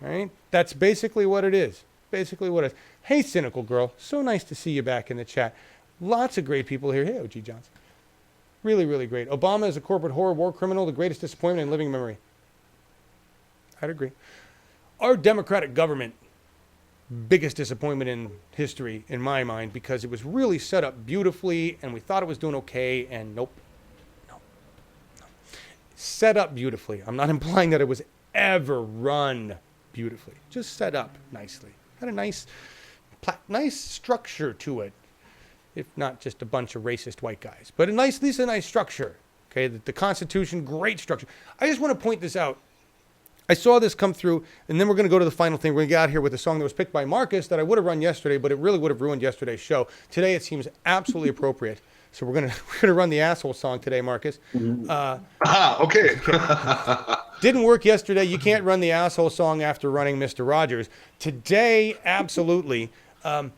Right? That's basically what it is. Basically what it is. Hey, Cynical Girl. So nice to see you back in the chat. Lots of great people here. Hey, O.G. Johnson. Really, really great. Obama is a corporate horror war criminal, the greatest disappointment in living memory. I'd agree. Our democratic government, biggest disappointment in history, in my mind, because it was really set up beautifully, and we thought it was doing okay, and nope. No. Set up beautifully. I'm not implying that it was ever run beautifully. Just set up nicely. Had a nice structure to it. If not just a bunch of racist white guys. But at least a nice structure. Okay, the Constitution, great structure. I just want to point this out. I saw this come through, and then we're going to go to the final thing. We're going to get out here with a song that was picked by Markus that I would have run yesterday, but it really would have ruined yesterday's show. Today it seems absolutely appropriate. So we're gonna run the asshole song today, Marcus. Okay. Didn't work yesterday. You can't run the asshole song after running Mr. Rogers. Today, absolutely. The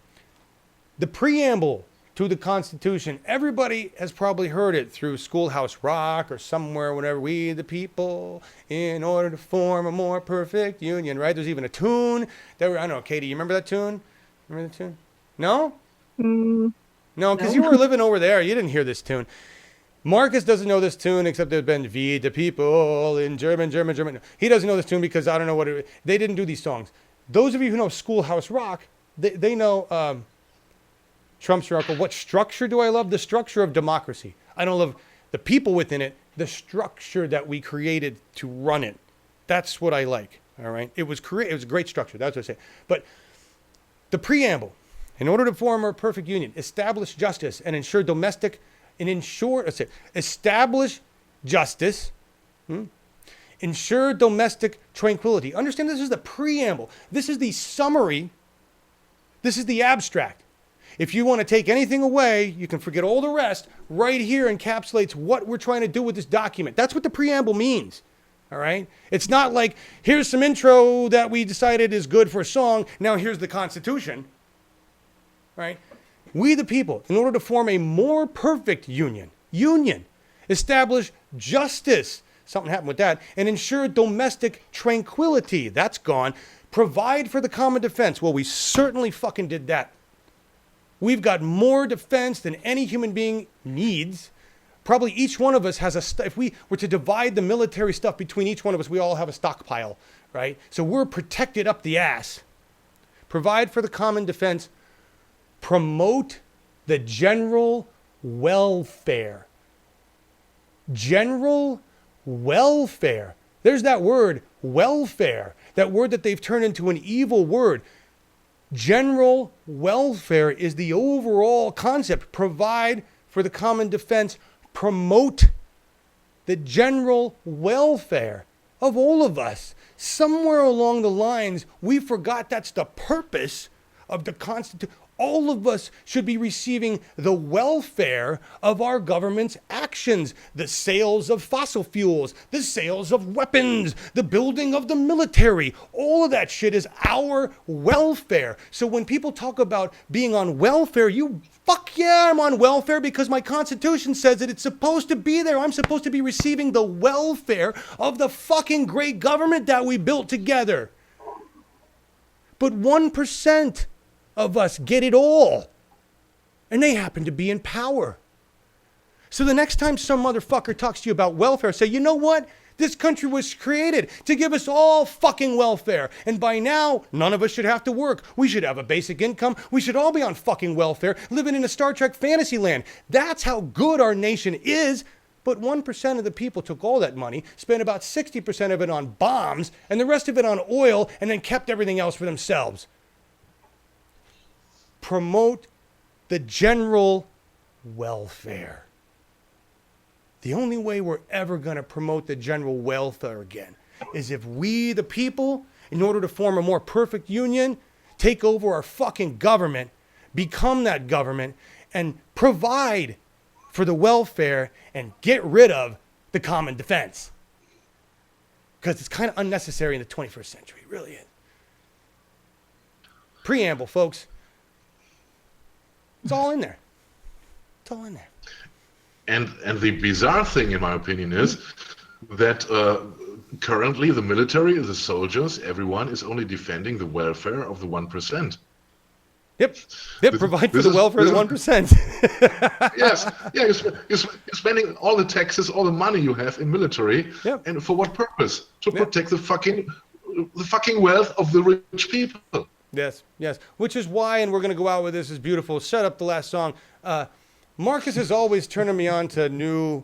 preamble to the Constitution, everybody has probably heard it through Schoolhouse Rock or somewhere, whenever. We the people, in order to form a more perfect union, right? There's even a tune. I don't know, Katie, you remember that tune? Remember the tune? No? No, because you were living over there. You didn't hear this tune. Marcus doesn't know this tune except there's been "We the people" in German. He doesn't know this tune because I don't know what it. They didn't do these songs. Those of you who know Schoolhouse Rock, they know Trump's your uncle. What structure do I love? The structure of democracy. I don't love the people within it. The structure that we created to run it. That's what I like. All right. It was a great structure. That's what I say. But the preamble. In order to form a perfect union, establish justice and ensure establish justice, ensure domestic tranquility. Understand, this is the preamble. This is the summary. This is the abstract. If you want to take anything away, you can forget all the rest. Right here encapsulates what we're trying to do with this document. That's what the preamble means. All right? It's not like, here's some intro that we decided is good for a song. Now here's the Constitution. Right? We the people, in order to form a more perfect union, establish justice, something happened with that, and ensure domestic tranquility, that's gone, provide for the common defense. Well, we certainly fucking did that. We've got more defense than any human being needs. Probably each one of us has if we were to divide the military stuff between each one of us, we all have a stockpile, right? So we're protected up the ass. Provide for the common defense. Promote the general welfare. General welfare. There's that word, welfare. That word that they've turned into an evil word. General welfare is the overall concept. Provide for the common defense. Promote the general welfare of all of us. Somewhere along the lines, we forgot that's the purpose of the Constitution. All of us should be receiving the welfare of our government's actions, the sales of fossil fuels, the sales of weapons, the building of the military. All of that shit is our welfare. So when people talk about being on welfare, fuck yeah, I'm on welfare because my Constitution says that it's supposed to be there. I'm supposed to be receiving the welfare of the fucking great government that we built together. But 1% of us get it all. And they happen to be in power. So the next time some motherfucker talks to you about welfare, say, you know what? This country was created to give us all fucking welfare. And by now, none of us should have to work. We should have a basic income. We should all be on fucking welfare, living in a Star Trek fantasy land. That's how good our nation is. But 1% of the people took all that money, spent about 60% of it on bombs, and the rest of it on oil, and then kept everything else for themselves. Promote the general welfare. The only way we're ever going to promote the general welfare again is if we, the people, in order to form a more perfect union, take over our fucking government, become that government, and provide for the welfare and get rid of the common defense. Because it's kind of unnecessary in the 21st century. It really is. Preamble, folks. It's all in there. It's all in there. And the bizarre thing, in my opinion, is that currently the military, the soldiers, everyone is only defending the welfare of the 1%. Yep. Provide for the welfare of the 1%. Yes. Yeah. You're spending all the taxes, all the money you have in military, and for what purpose? To protect the fucking wealth of the rich people. Yes. Which is why, and we're going to go out with this, is beautiful. Shut up the last song. Marcus is always turning me on to new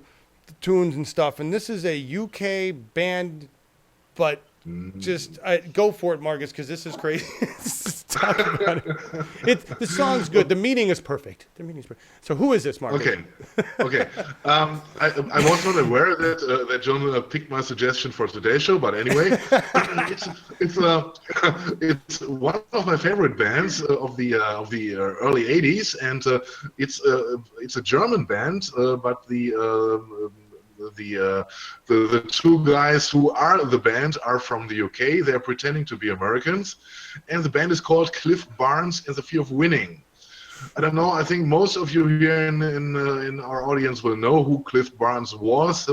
tunes and stuff, and this is a UK band, but just go for it, Marcus, because this is crazy. Talk about it. The song's good. The meaning is perfect. So who is this, Markus? Okay. I was not aware that John picked my suggestion for today's show, but anyway, it's one of my favorite bands of the early '80s, and it's a German band, but the two guys who are the band are from the UK. They're pretending to be Americans, and the band is called Cliff Barnes and the Fear of Winning. I don't know. I think most of you here in our audience will know who Cliff Barnes was.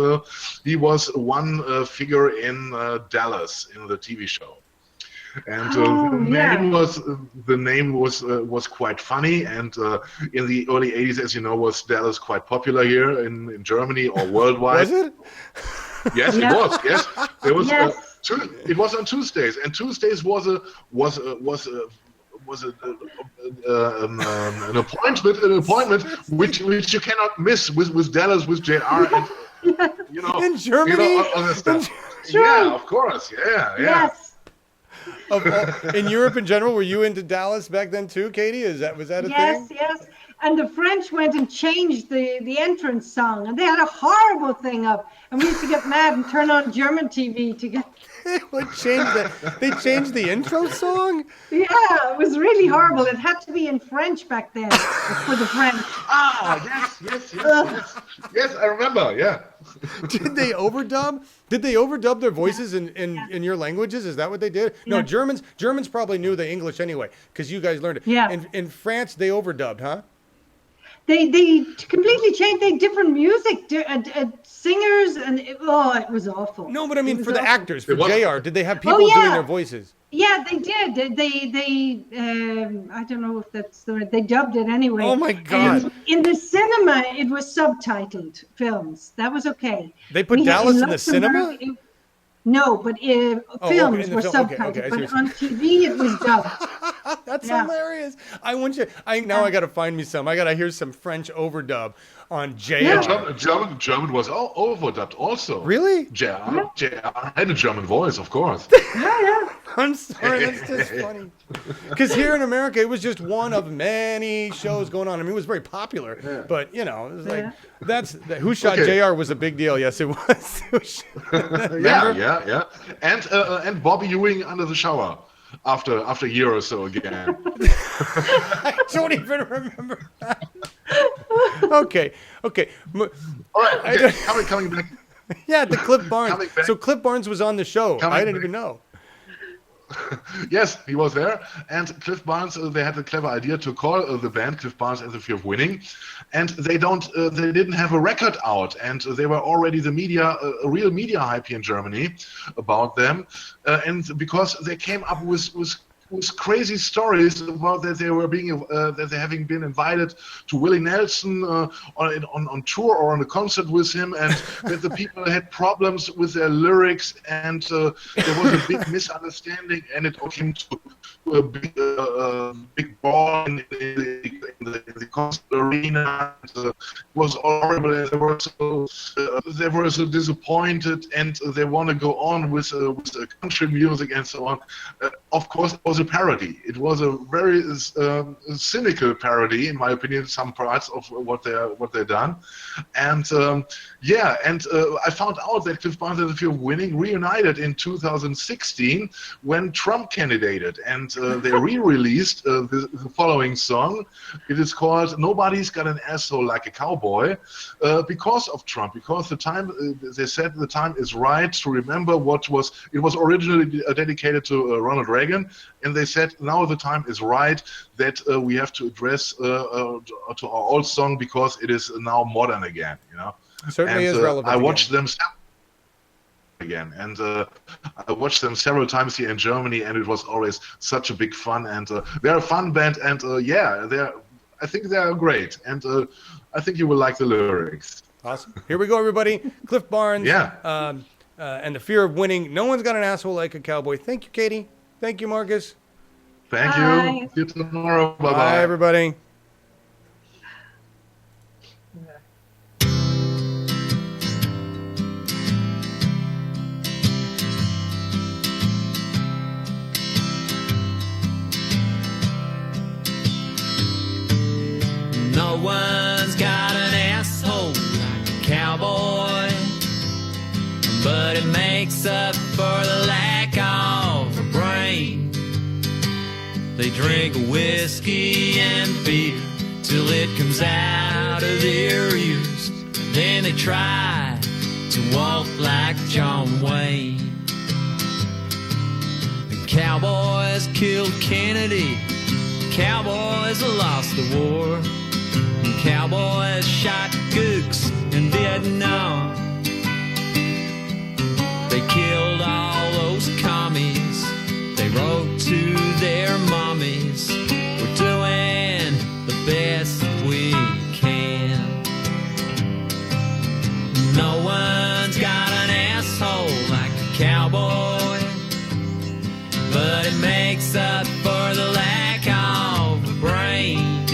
He was one figure in Dallas in the TV show. And the name was quite funny, and in the early '80s, as you know, was Dallas quite popular here in Germany or worldwide? Was it? Yes, it was. Yes, there was. It was on Tuesdays, and Tuesdays was an appointment which you cannot miss with Dallas, with JR, and in Germany. All that stuff. Yeah, of course. Yeah. Yes. In Europe in general, were you into Dallas back then too, Katie? Was that a thing? Yes. And the French went and changed the entrance song, and they had a horrible thing up. And we used to get mad and turn on German TV to get. They changed the intro song? Yeah, it was really horrible. It had to be in French back then for the French. Yes, I remember. Yeah. Did they overdub? Did they overdub their voices in your languages? Is that what they did? No, Germans probably knew the English anyway, because you guys learned it. Yeah. In France, they overdubbed, huh? They completely changed. They different music, singers, and it was awful. No, but I mean for the awful. actors, for JR, did they have people doing their voices? Yeah, they did. They I don't know if that's the right. They dubbed it anyway. Oh my God! And in the cinema, it was subtitled films. That was okay. They put Dallas in the cinema. No, but films were subtitled. Okay, but on TV, it was dubbed. That's hilarious. I got to find me some. I got to hear some French overdub on JR. Yeah, German was overdubbed also. Really? JR had a German voice, of course. Yeah. I'm sorry, that's just funny. Because here in America, it was just one of many shows going on. I mean, it was very popular, but it was like Who Shot JR was a big deal. Yes, it was. Yeah. And Bobby Ewing under the shower after a year or so again. I don't even remember that. Okay. All right. Coming back. Yeah, the Cliff Barnes. So Cliff Barnes was on the show. I didn't even know. Yes, he was there, and Cliff Barnes. They had the clever idea to call the band Cliff Barnes and the Fear of Winning, and they didn't have a record out, and they were already the media, a real media hype here in Germany about them, and because they came up with crazy stories about that they were that they having been invited to Willie Nelson on tour or on a concert with him, and that the people had problems with their lyrics, and there was a big misunderstanding, and it all came to a big ball in the concert arena. It was horrible, and they were so disappointed, and they want to go on with country music and so on. Of course, it was a parody. It was a very cynical parody, in my opinion, some parts of what they've done, and I found out that Cliff Barnes and the Fear of Winning reunited in 2016 when Trump candidated, and they re-released the following song. It is called "Nobody's Got an Asshole Like a Cowboy," because of Trump. Because the time they said the time is right to remember it was originally dedicated to Ronald Reagan, and they said now the time is right that we have to address to our old song because it is now modern again. It certainly is relevant. I watched them again, and I watched them several times here in Germany, and it was always such a big fun. And they're a fun band, and I think they are great, and I think you will like the lyrics. Awesome. Here we go, everybody. Cliff Barnes. Yeah. And the Fear of Winning. No one's got an asshole like a cowboy. Thank you, Katie. Thank you, Markus. Thank you. See you tomorrow. Bye-bye. Bye, everybody. one's got an asshole like a cowboy, but it makes up for the lack of a brain. They drink whiskey and beer till it comes out of their ears. Then they try to walk like John Wayne. The cowboys killed Kennedy, cowboys lost the war, cowboys shot gooks in Vietnam. They killed all those commies, they wrote to their mommies, we're doing the best we can. No one's got an asshole like a cowboy, but it makes up for the lack of a brain.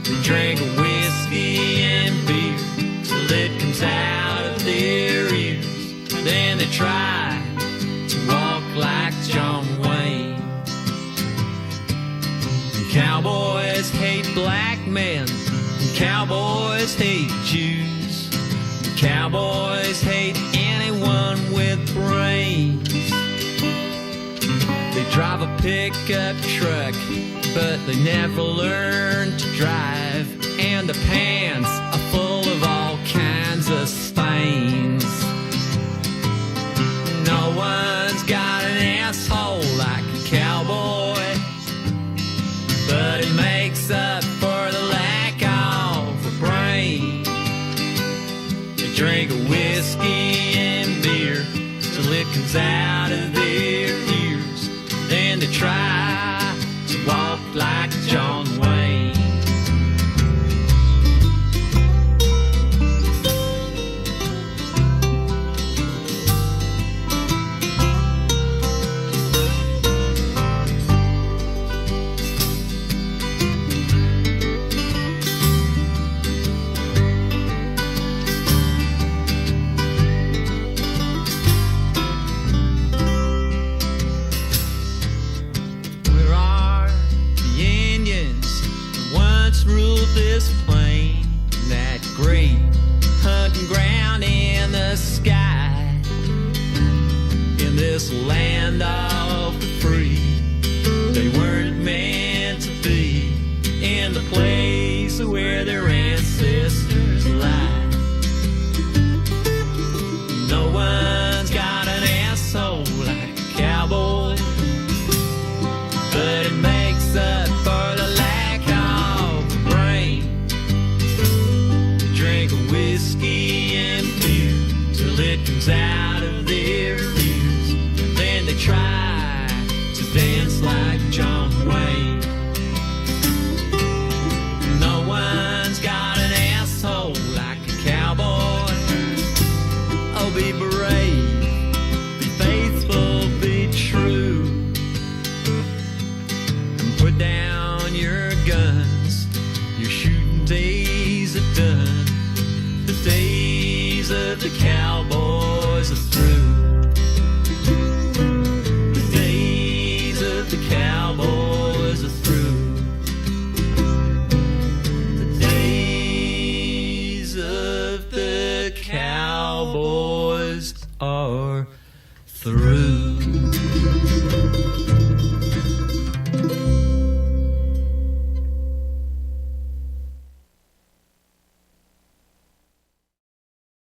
They drink whiskey and beer till it comes out of their ears. Then they try to walk like John Wayne. And cowboys hate black men, and cowboys hate Jews, and cowboys hate anyone with brains. They drive a pickup truck, but they never learn to drive, and the pants are full of all kinds of stains. No one's got an asshole like a cowboy, but it makes up for the lack of a brain. They drink whiskey and beer till it comes out of their ears. Then they try to walk like John Wayne. This plain, that great hunting ground in the sky, in this land of the free, they weren't meant to be in the place where their ancestors lie. No one's got an asshole like a cowboy, but it makes up for the lack of a brain. They drink whiskey and beer till it comes out of their ears. Then they try to dance like John Wayne. No one's got an asshole like a cowboy. Oh, be brave, be faithful, be true, and put down your guns. Your shooting days are done. The days of the cowboys are through. The days of the cowboys are through. The days of the cowboys are through.